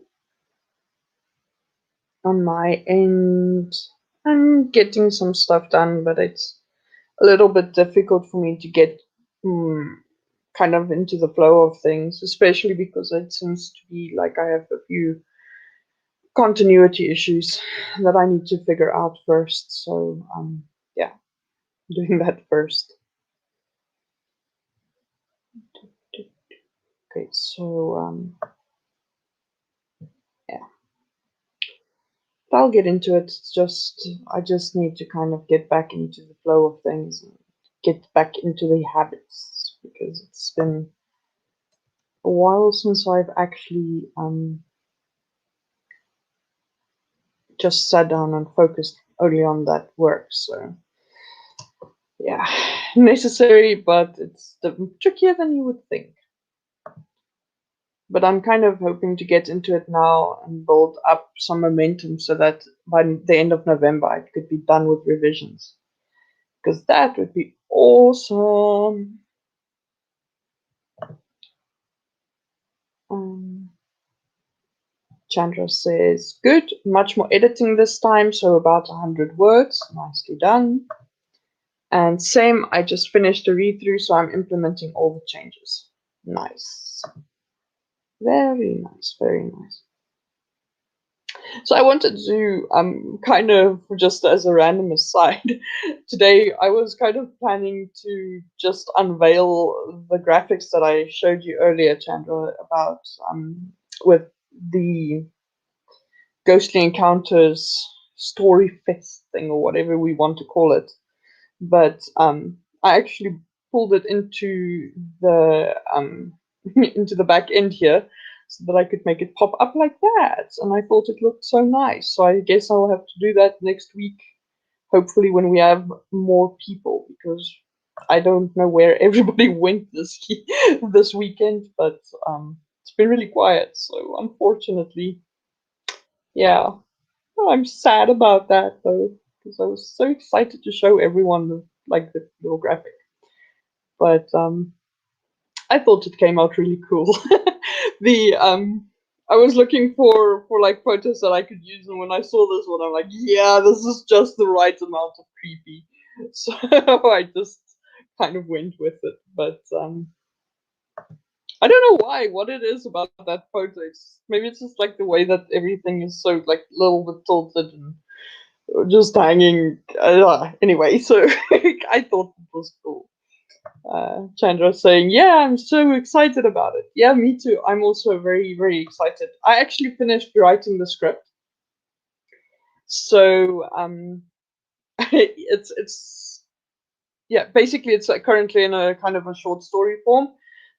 On my end, I'm getting some stuff done, but it's a little bit difficult for me to get kind of into the flow of things, especially because it seems to be like I have a few continuity issues that I need to figure out first. So, yeah, doing that first. Okay, so yeah, I'll get into it. It's just I just need to kind of get back into the flow of things and get back into the habits because it's been a while since I've actually just sat down and focused only on that work. So yeah, necessary, but it's trickier than you would think. But I'm kind of hoping to get into it now and build up some momentum so that by the end of November I could be done with revisions. Because that would be awesome. Chandra says, good, much more editing this time, so about 100 words. Nicely done. And same, I just finished a read through, so I'm implementing all the changes. Nice. Very nice, very nice. So I wanted to kind of just as a random aside, today I was kind of planning to just unveil the graphics that I showed you earlier, Chandra, about with the Ghostly Encounters Story Fest thing or whatever we want to call it. But I actually pulled it into the into the back end here so that I could make it pop up like that. And I thought it looked so nice. So I guess I'll have to do that next week, hopefully when we have more people, because I don't know where everybody went this weekend, but it's been really quiet. So unfortunately, yeah, I'm sad about that though, because I was so excited to show everyone the little graphic. But I thought it came out really cool. the I was looking for like photos that I could use, and when I saw this one, I'm like, yeah, this is just the right amount of creepy. So I just kind of went with it. But I don't know why, what it is about that photo. Maybe it's just like the way that everything is so like a little bit tilted and just hanging. Anyway, so I thought it was cool. Chandra saying, yeah, I'm so excited about it. Yeah, me too. I'm also very, very excited. I actually finished writing the script. So it's yeah, basically it's currently in a kind of a short story form.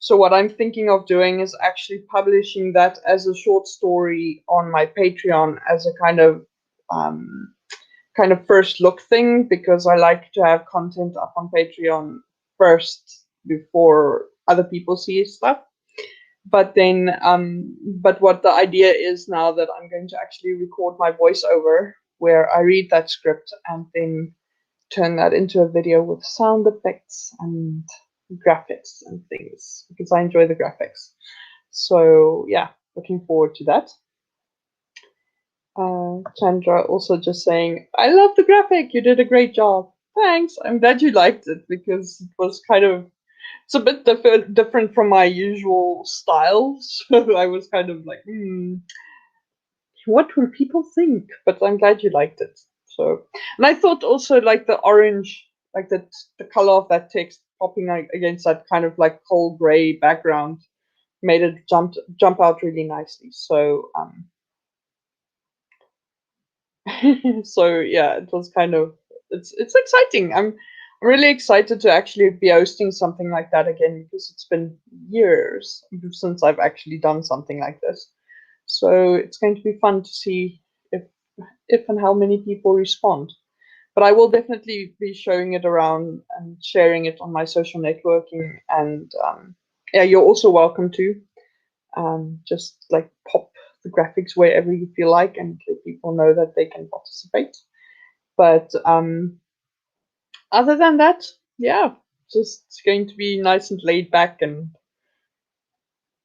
So what I'm thinking of doing is actually publishing that as a short story on my Patreon as a kind of first look thing, because I like to have content up on Patreon first before other people see stuff. But then, but what the idea is now that I'm going to actually record my voiceover where I read that script and then turn that into a video with sound effects and graphics and things, because I enjoy the graphics. So yeah, looking forward to that. Chandra also just saying, I love the graphic, you did a great job. Thanks, I'm glad you liked it, because it was kind of, it's a bit different from my usual style. So I was kind of like, what will people think? But I'm glad you liked it. So, and I thought also like the orange, like the color of that text popping against that kind of like cold gray background made it jump out really nicely. So so yeah, it was kind of, it's exciting. I'm really excited to actually be hosting something like that again, because it's been years since I've actually done something like this. So it's going to be fun to see if and how many people respond. But I will definitely be showing it around and sharing it on my social networking. And yeah, you're also welcome to just like pop the graphics wherever you feel like and let people know that they can participate. But other than that, yeah, just going to be nice and laid back and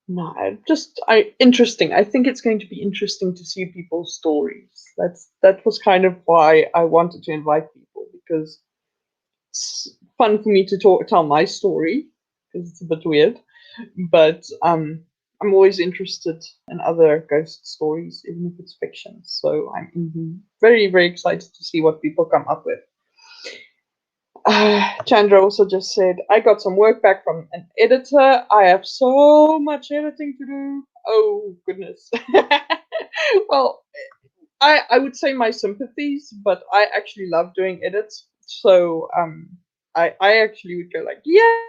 No, I interesting. I think it's going to be interesting to see people's stories. That was kind of why I wanted to invite people, because it's fun for me to tell my story, because it's a bit weird. But I'm always interested in other ghost stories, even if it's fiction. So I'm very, very excited to see what people come up with. Chandra also just said, I got some work back from an editor. I have so much editing to do. Oh, goodness. Well, I would say my sympathies, but I actually love doing edits. So I actually would go like, yeah.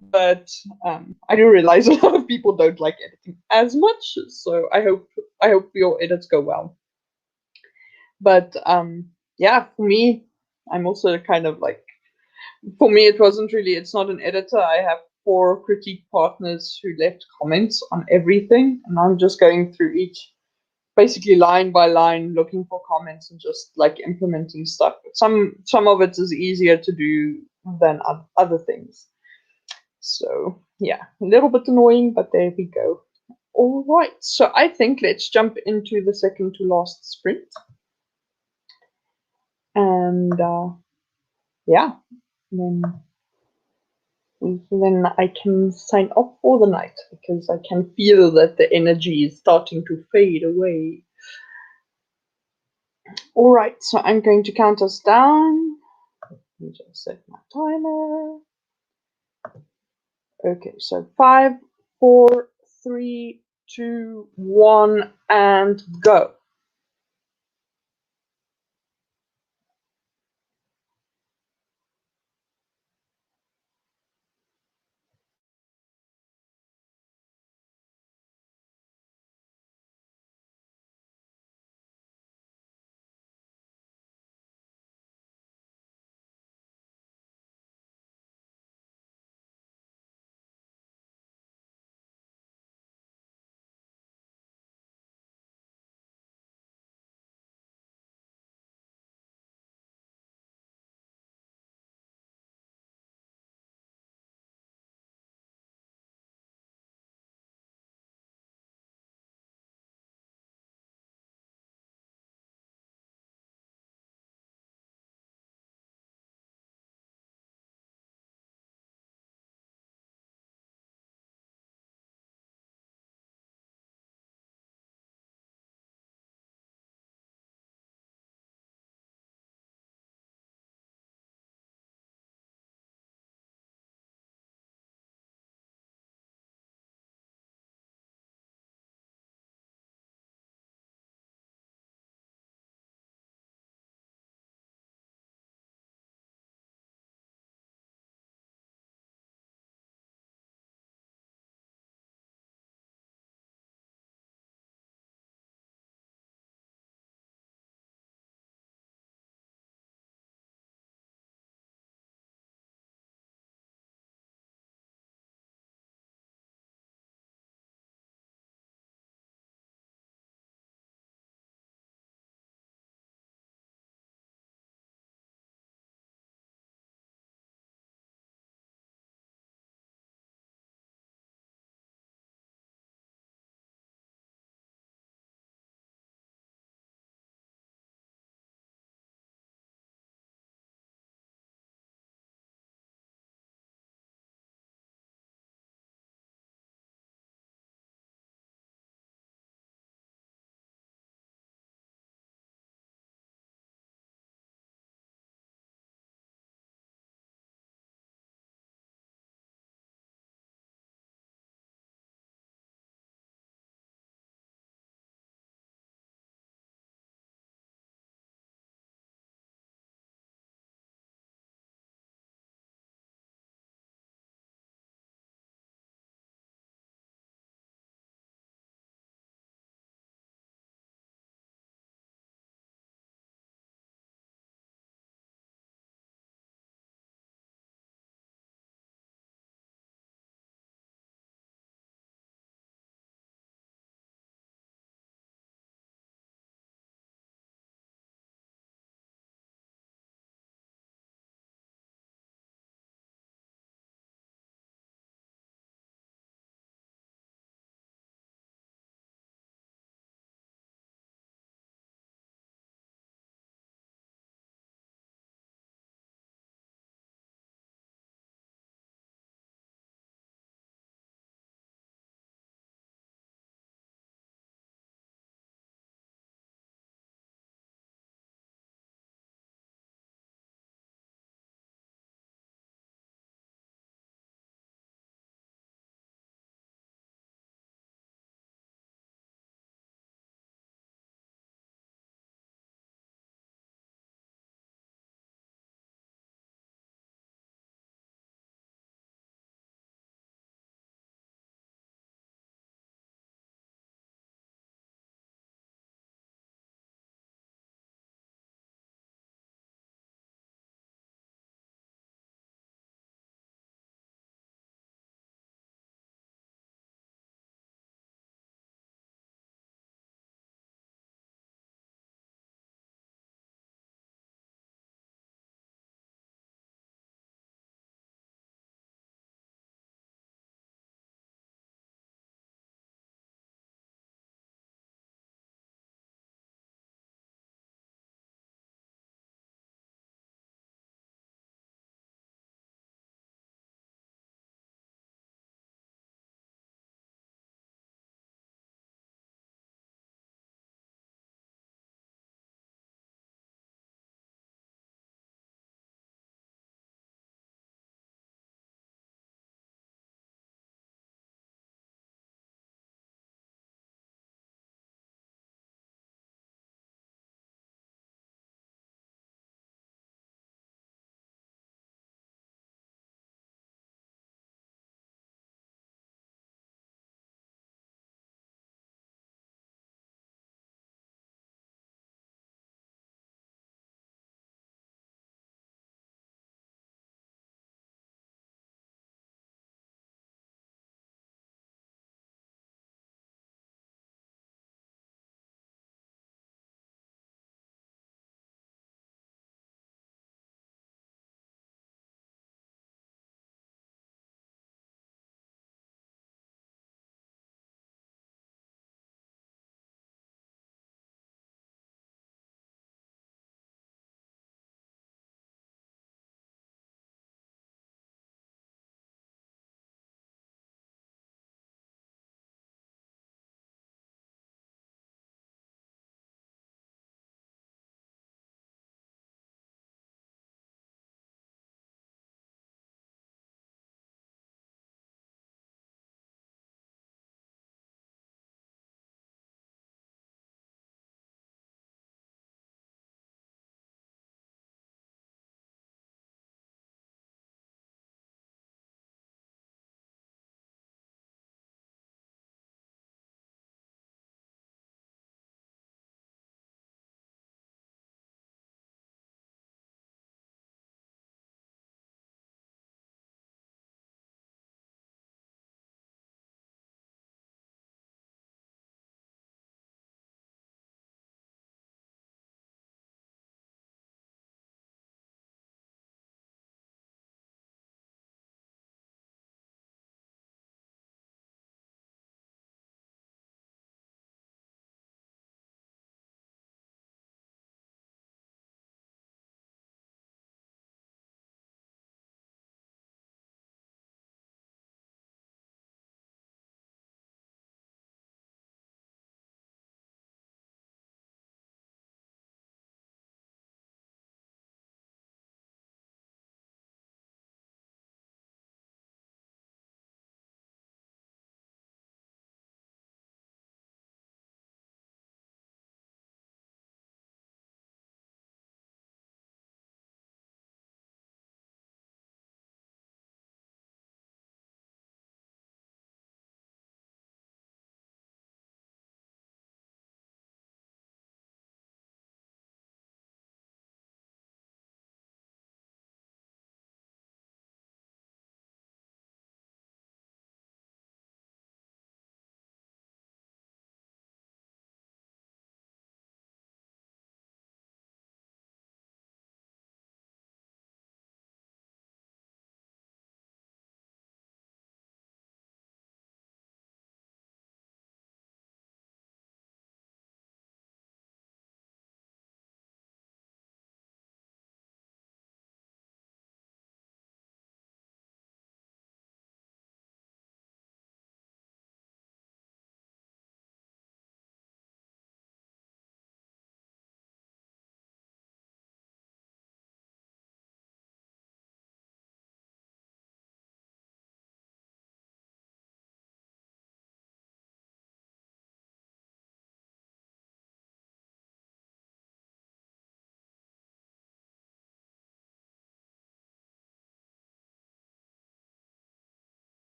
But I do realize a lot of people don't like editing as much. So I hope your edits go well. But yeah, for me, I'm also kind of like, for me, it wasn't really, it's not an editor. I have 4 critique partners who left comments on everything, and I'm just going through each, basically line by line, looking for comments and just like implementing stuff. But some of it is easier to do than other things. So yeah, a little bit annoying, but there we go. All right, so I think let's jump into the second to last sprint. And yeah, then I can sign off for the night, because I can feel that the energy is starting to fade away. All right, so I'm going to count us down. Let me just set my timer. Okay, so 5, 4, 3, 2, 1, and go.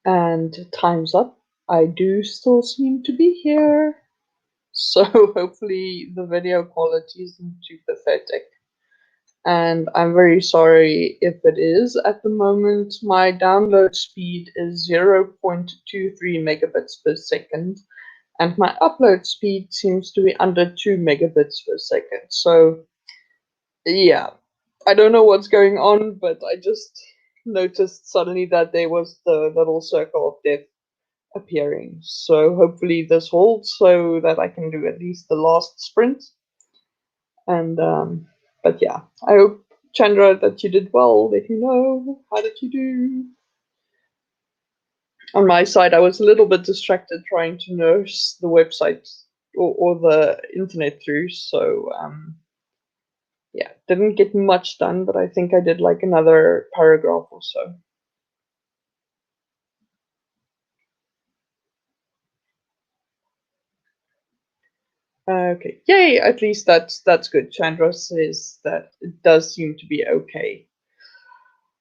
And time's up. I do still seem to be here. So hopefully the video quality isn't too pathetic. And I'm very sorry if it is. At the moment, my download speed is 0.23 megabits per second, and my upload speed seems to be under 2 megabits per second. So, yeah, I don't know what's going on, but I just noticed suddenly that there was the little circle of death appearing. So, hopefully, this holds so that I can do at least the last sprint. And but yeah, I hope, Chandra, that you did well. Let me know, how did you do? On my side, I was a little bit distracted trying to nurse the website or the internet through. So yeah, didn't get much done, but I think I did like another paragraph or so. Okay, yay! At least that's good. Chandra says that it does seem to be okay.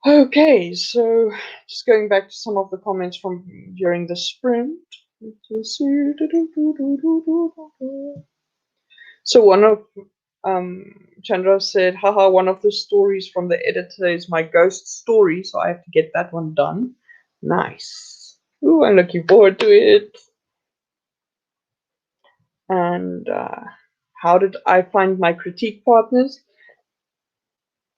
Okay, so just going back to some of the comments from during the sprint. So one of Chandra said, haha, one of the stories from the editor is my ghost story, so I have to get that one done. Nice. Ooh, I'm looking forward to it. And how did I find my critique partners?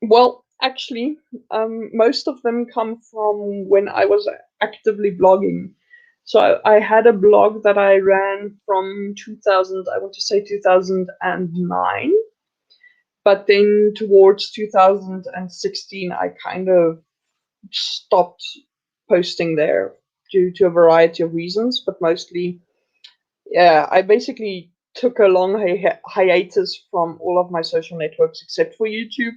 Well, actually, most of them come from when I was actively blogging. So I had a blog that I ran from 2000, I want to say 2009. But then towards 2016, I kind of stopped posting there due to a variety of reasons, but mostly, yeah, I basically took a long hiatus from all of my social networks except for YouTube,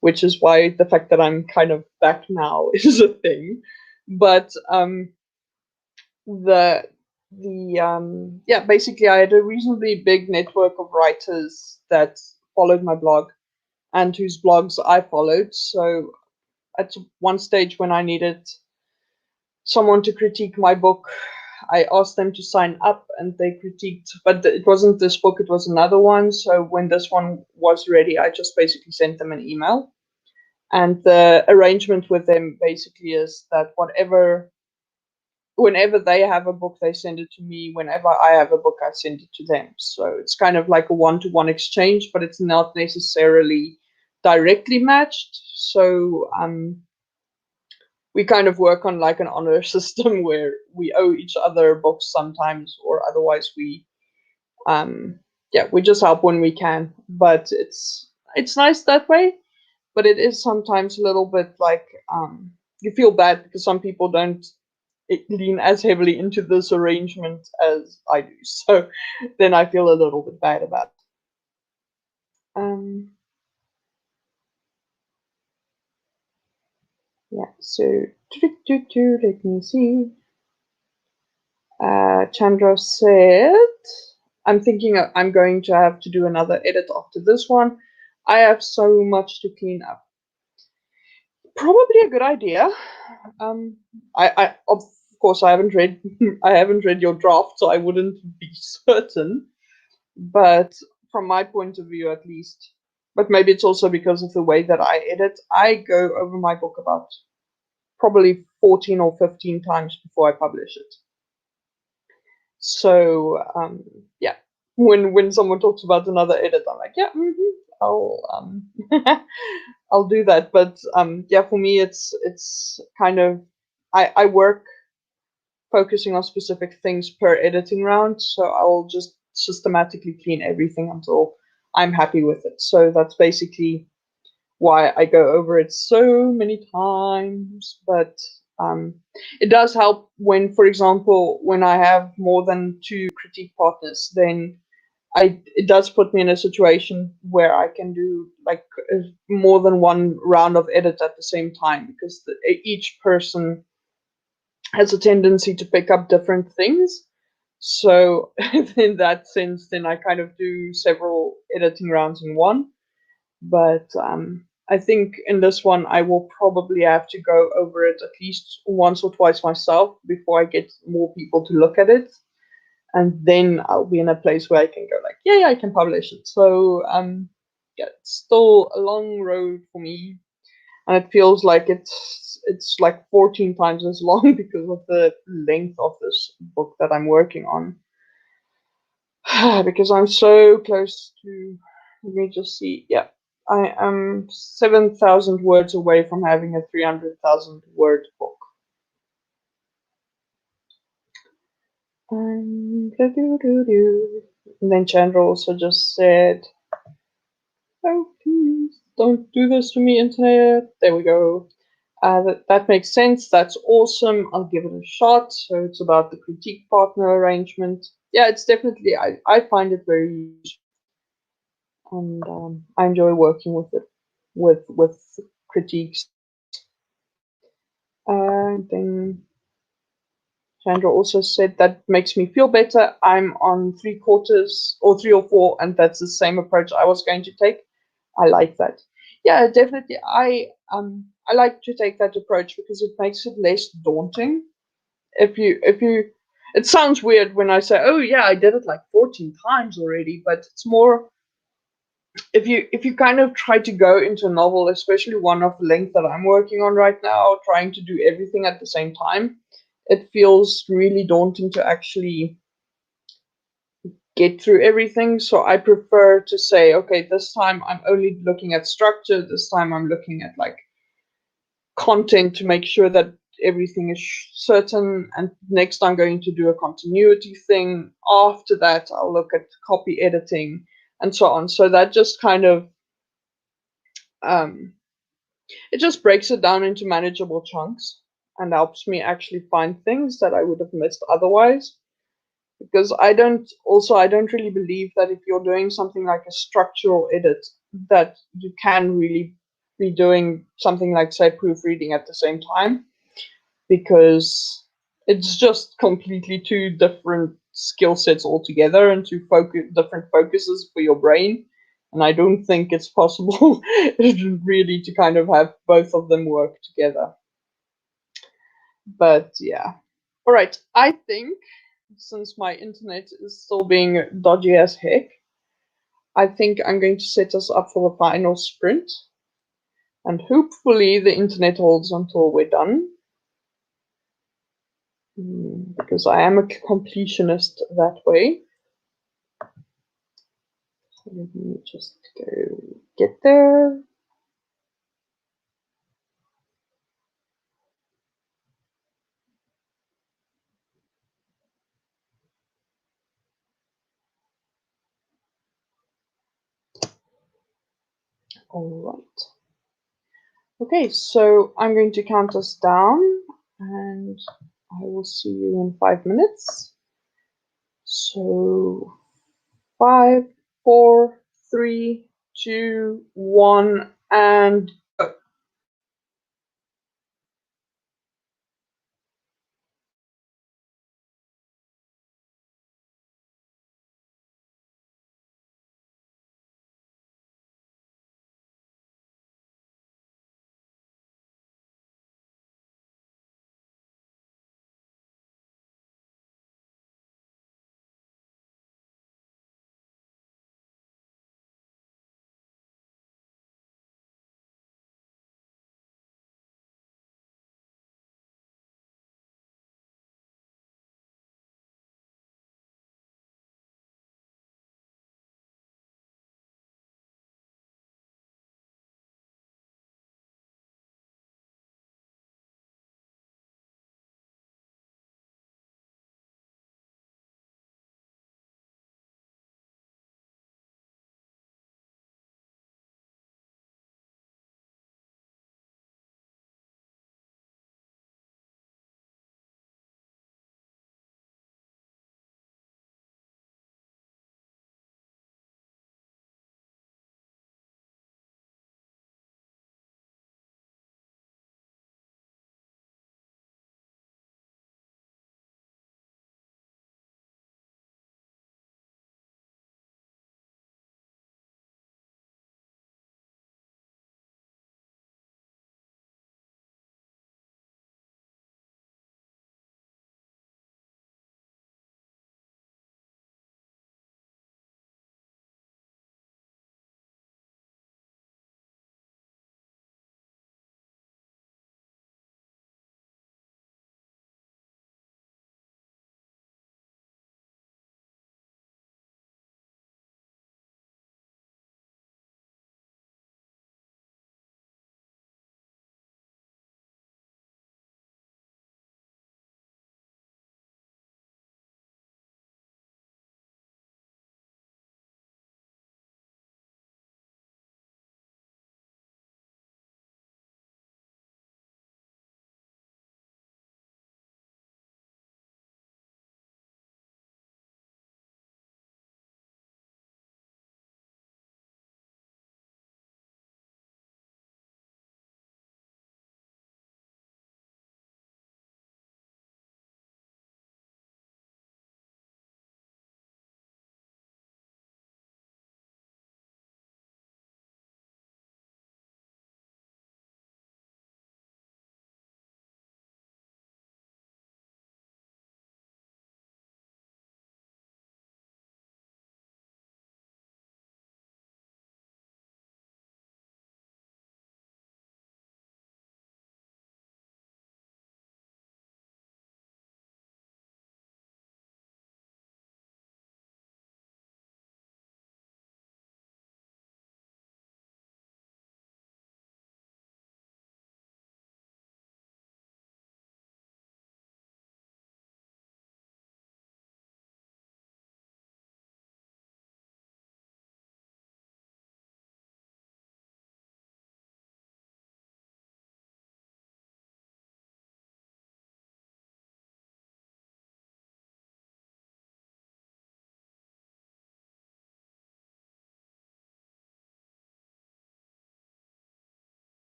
which is why the fact that I'm kind of back now is a thing. But the yeah, basically I had a reasonably big network of writers that followed my blog and whose blogs I followed. So at one stage when I needed someone to critique my book, I asked them to sign up and they critiqued, but it wasn't this book, it was another one. So when this one was ready, I just basically sent them an email. And the arrangement with them basically is that whenever they have a book, they send it to me. Whenever I have a book, I send it to them. So it's kind of like a one-to-one exchange, but it's not necessarily directly matched. So we kind of work on like an honor system where we owe each other books sometimes, or otherwise yeah, we just help when we can. But it's nice that way. But it is sometimes a little bit like you feel bad because some people don't lean as heavily into this arrangement as I do. So then I feel a little bit bad about it. Yeah, so let me see. Chandra said, I'm thinking I'm going to have to do another edit after this one. I have so much to clean up. Probably a good idea. I of course I haven't read I haven't read your draft, so I wouldn't be certain. But from my point of view, at least, but maybe it's also because of the way that I edit. I go over my book about probably 14 or 15 times before I publish it. So yeah, when someone talks about another edit, I'm like, yeah, I'll I'll do that. But yeah, for me, it's kind of I work focusing on specific things per editing round, so I'll just systematically clean everything until I'm happy with it. So that's basically why I go over it so many times. But it does help when, for example, when I have more than two critique partners, then it does put me in a situation where I can do like more than one round of edit at the same time because each person has a tendency to pick up different things. So in that sense, then I kind of do several editing rounds in one. But I think in this one I will probably have to go over it at least once or twice myself before I get more people to look at it, and then I'll be in a place where I can go like, yeah, I can publish it. So yeah, it's still a long road for me, and it feels like it's like 14 times as long because of the length of this book that I'm working on. Because I'm so close to, let me just see, yeah, I am 7,000 words away from having a 300,000 word book. And then Chandra also just said, oh, please don't do this to me, internet. There we go. That makes sense. That's awesome. I'll give it a shot. So it's about the critique partner arrangement. Yeah, it's definitely, I find it very useful. And I enjoy working with it, with critiques. And then Chandra also said that makes me feel better. I'm on 3/4 or 3 or 4, and that's the same approach I was going to take. I like that. Yeah, definitely. I like to take that approach because it makes it less daunting. If you it sounds weird when I say, oh yeah, I did it like 14 times already, but it's more if you kind of try to go into a novel, especially one of the length that I'm working on right now, trying to do everything at the same time, it feels really daunting to actually get through everything. So I prefer to say, okay, this time I'm only looking at structure, this time I'm looking at like content to make sure that everything is certain, and next I'm going to do a continuity thing. After that, I'll look at copy editing and so on. So that just kind of um, it just breaks it down into manageable chunks and helps me actually find things that I would have missed otherwise. Because I don't really believe that if you're doing something like a structural edit, that you can really be doing something like, say, proofreading at the same time, because it's just completely two different skill sets altogether and two different focuses for your brain. And I don't think it's possible really to kind of have both of them work together. But yeah. All right. I think since my internet is still being dodgy as heck, I think I'm going to set us up for the final sprint. And hopefully the internet holds until we're done. Because I am a completionist that way. So let me just go get there. All right. Okay, so I'm going to count us down, and I will see you in 5 minutes. So 5, 4, 3, 2, 1, and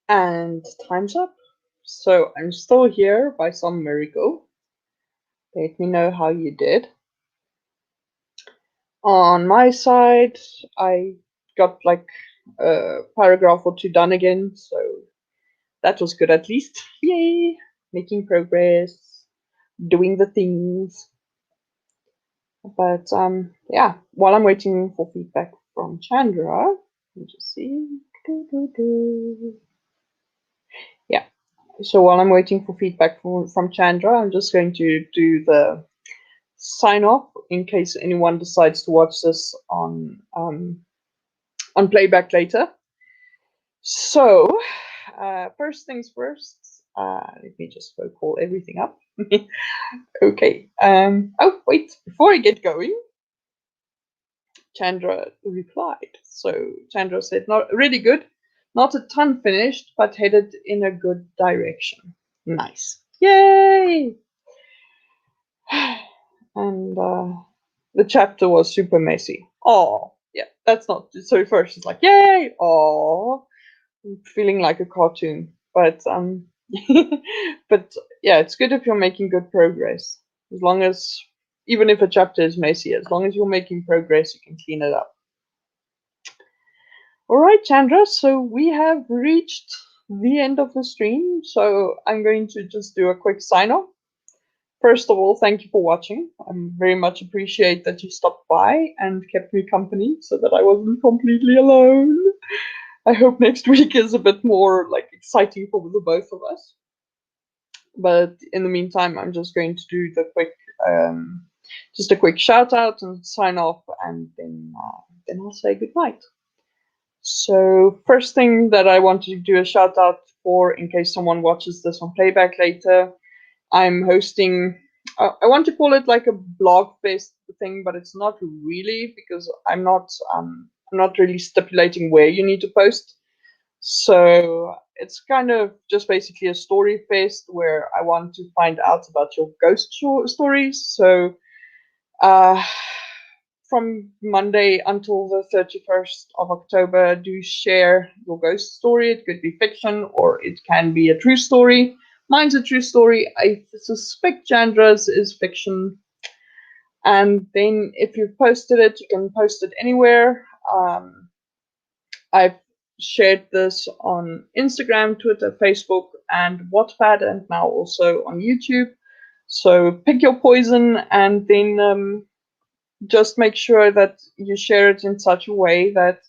And time's up. So I'm still here by some miracle. Let me know how you did. On my side, I got like a paragraph or two done again, so that was good at least. Yay! Making progress, doing the things. But yeah, while I'm waiting for feedback from Chandra, let me just see. Yeah, so while I'm waiting for feedback from Chandra, I'm just going to do the sign off in case anyone decides to watch this on playback later. So, first things first, let me just go call everything up. Okay. Oh, wait, before I get going, Chandra replied. So, Chandra said, not really good, not a ton finished, but headed in a good direction. Nice. Yay! And the chapter was super messy. Oh, yeah, that's not. So, first it's like, yay! Oh, feeling like a cartoon. But but yeah, it's good if you're making good progress. As long as, even if a chapter is messy, as long as you're making progress, you can clean it up. All right, Chandra. So we have reached the end of the stream. So I'm going to just do a quick sign off. First of all, thank you for watching. I very much appreciate that you stopped by and kept me company so that I wasn't completely alone. I hope next week is a bit more like exciting for the both of us. But in the meantime, I'm just going to do the quick, just a quick shout out and sign off, and then I'll say goodnight. So first thing that I want to do a shout out for, in case someone watches this on playback later, I'm hosting. I want to call it like a blog fest thing, but it's not really because I'm not really stipulating where you need to post. So it's kind of just basically a story fest where I want to find out about your ghost stories. So uh, from Monday until the 31st of October, do share your ghost story. It could be fiction or it can be a true story. Mine's a true story. I suspect Chandra's is fiction. And then if you've posted it, you can post it anywhere. I've shared this on Instagram, Twitter, Facebook, and Wattpad, and now also on YouTube. So pick your poison, and then just make sure that you share it in such a way that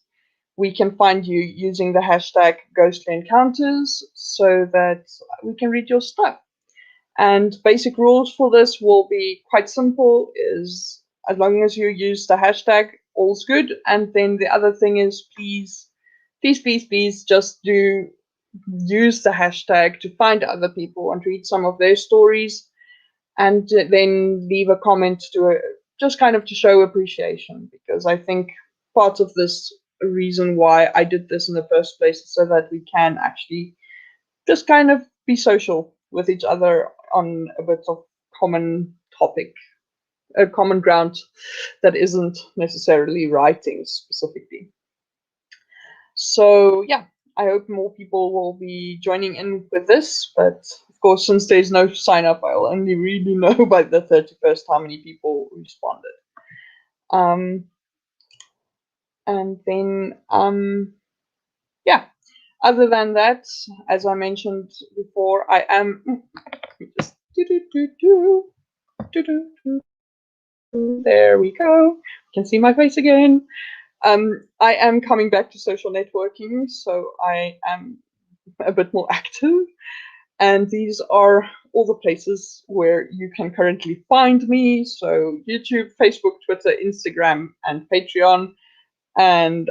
we can find you using the hashtag Ghostly Encounters so that we can read your stuff. And basic rules for this will be quite simple, is as long as you use the hashtag, all's good. And then the other thing is please just do use the hashtag to find other people and read some of their stories, and then leave a comment to just kind of to show appreciation, because I think part of this reason why I did this in the first place is so that we can actually just kind of be social with each other on a bit of common topic, a common ground that isn't necessarily writing specifically. So yeah, I hope more people will be joining in with this. But of course, since there's no sign up, I'll only really know by the 31st how many people responded. And then yeah, other than that, as I mentioned before, I am just there we go. You can see my face again. I am coming back to social networking, so I am a bit more active. And these are all the places where you can currently find me. So YouTube, Facebook, Twitter, Instagram, and Patreon. And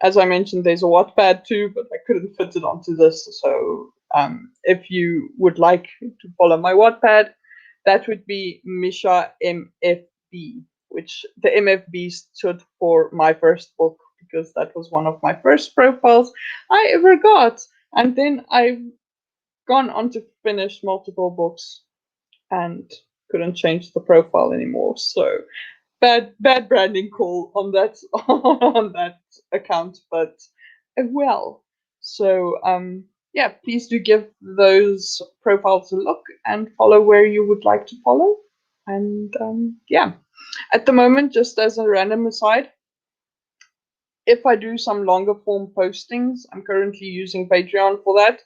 as I mentioned, there's a Wattpad too, but I couldn't fit it onto this. So if you would like to follow my Wattpad, that would be Misha MFB, which the MFB stood for my first book, because that was one of my first profiles I ever got. And then I've gone on to finish multiple books and couldn't change the profile anymore. So bad branding call on that on that account, but well. So yeah, please do give those profiles a look and follow where you would like to follow. And yeah, at the moment, just as a random aside, if I do some longer form postings, I'm currently using Patreon for that.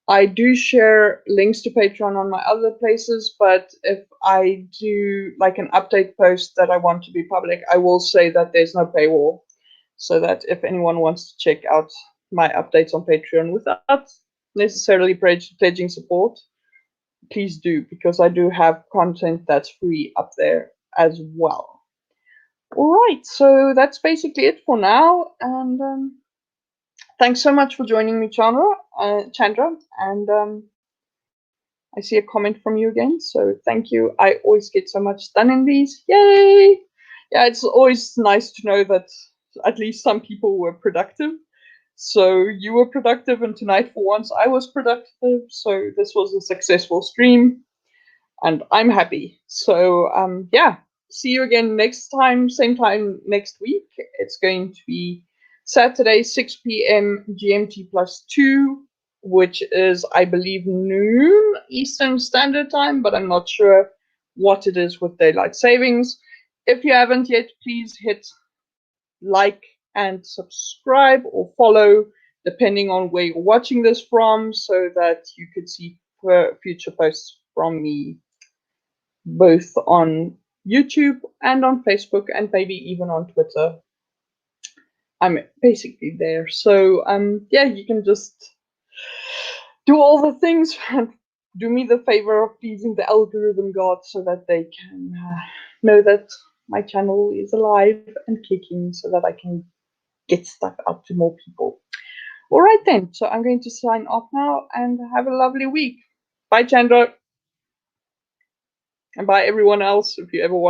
I do share links to Patreon on my other places, but if I do like an update post that I want to be public, I will say that there's no paywall, so that if anyone wants to check out my updates on Patreon without necessarily pledging support, please do, because I do have content that's free up there as well. All right, so that's basically it for now, and thanks so much for joining me, Chandra, and I see a comment from you again, so thank you. I always get so much done in these. Yay! Yeah, it's always nice to know that at least some people were productive. So you were productive, and tonight for once I was productive. So this was a successful stream, and I'm happy. So yeah, see you again next time, same time next week. It's going to be Saturday, 6 p.m. GMT +2, which is, I believe, noon Eastern Standard Time, but I'm not sure what it is with daylight savings. If you haven't yet, please hit like and subscribe or follow, depending on where you're watching this from, so that you could see future posts from me, both on YouTube and on Facebook, and maybe even on Twitter. I'm basically there. So yeah, you can just do all the things and do me the favor of pleasing the algorithm god, so that they can know that my channel is alive and kicking, so that I can get stuff out to more people. All right then, so I'm going to sign off now, and have a lovely week. Bye, Chandra. And bye everyone else, if you ever watch.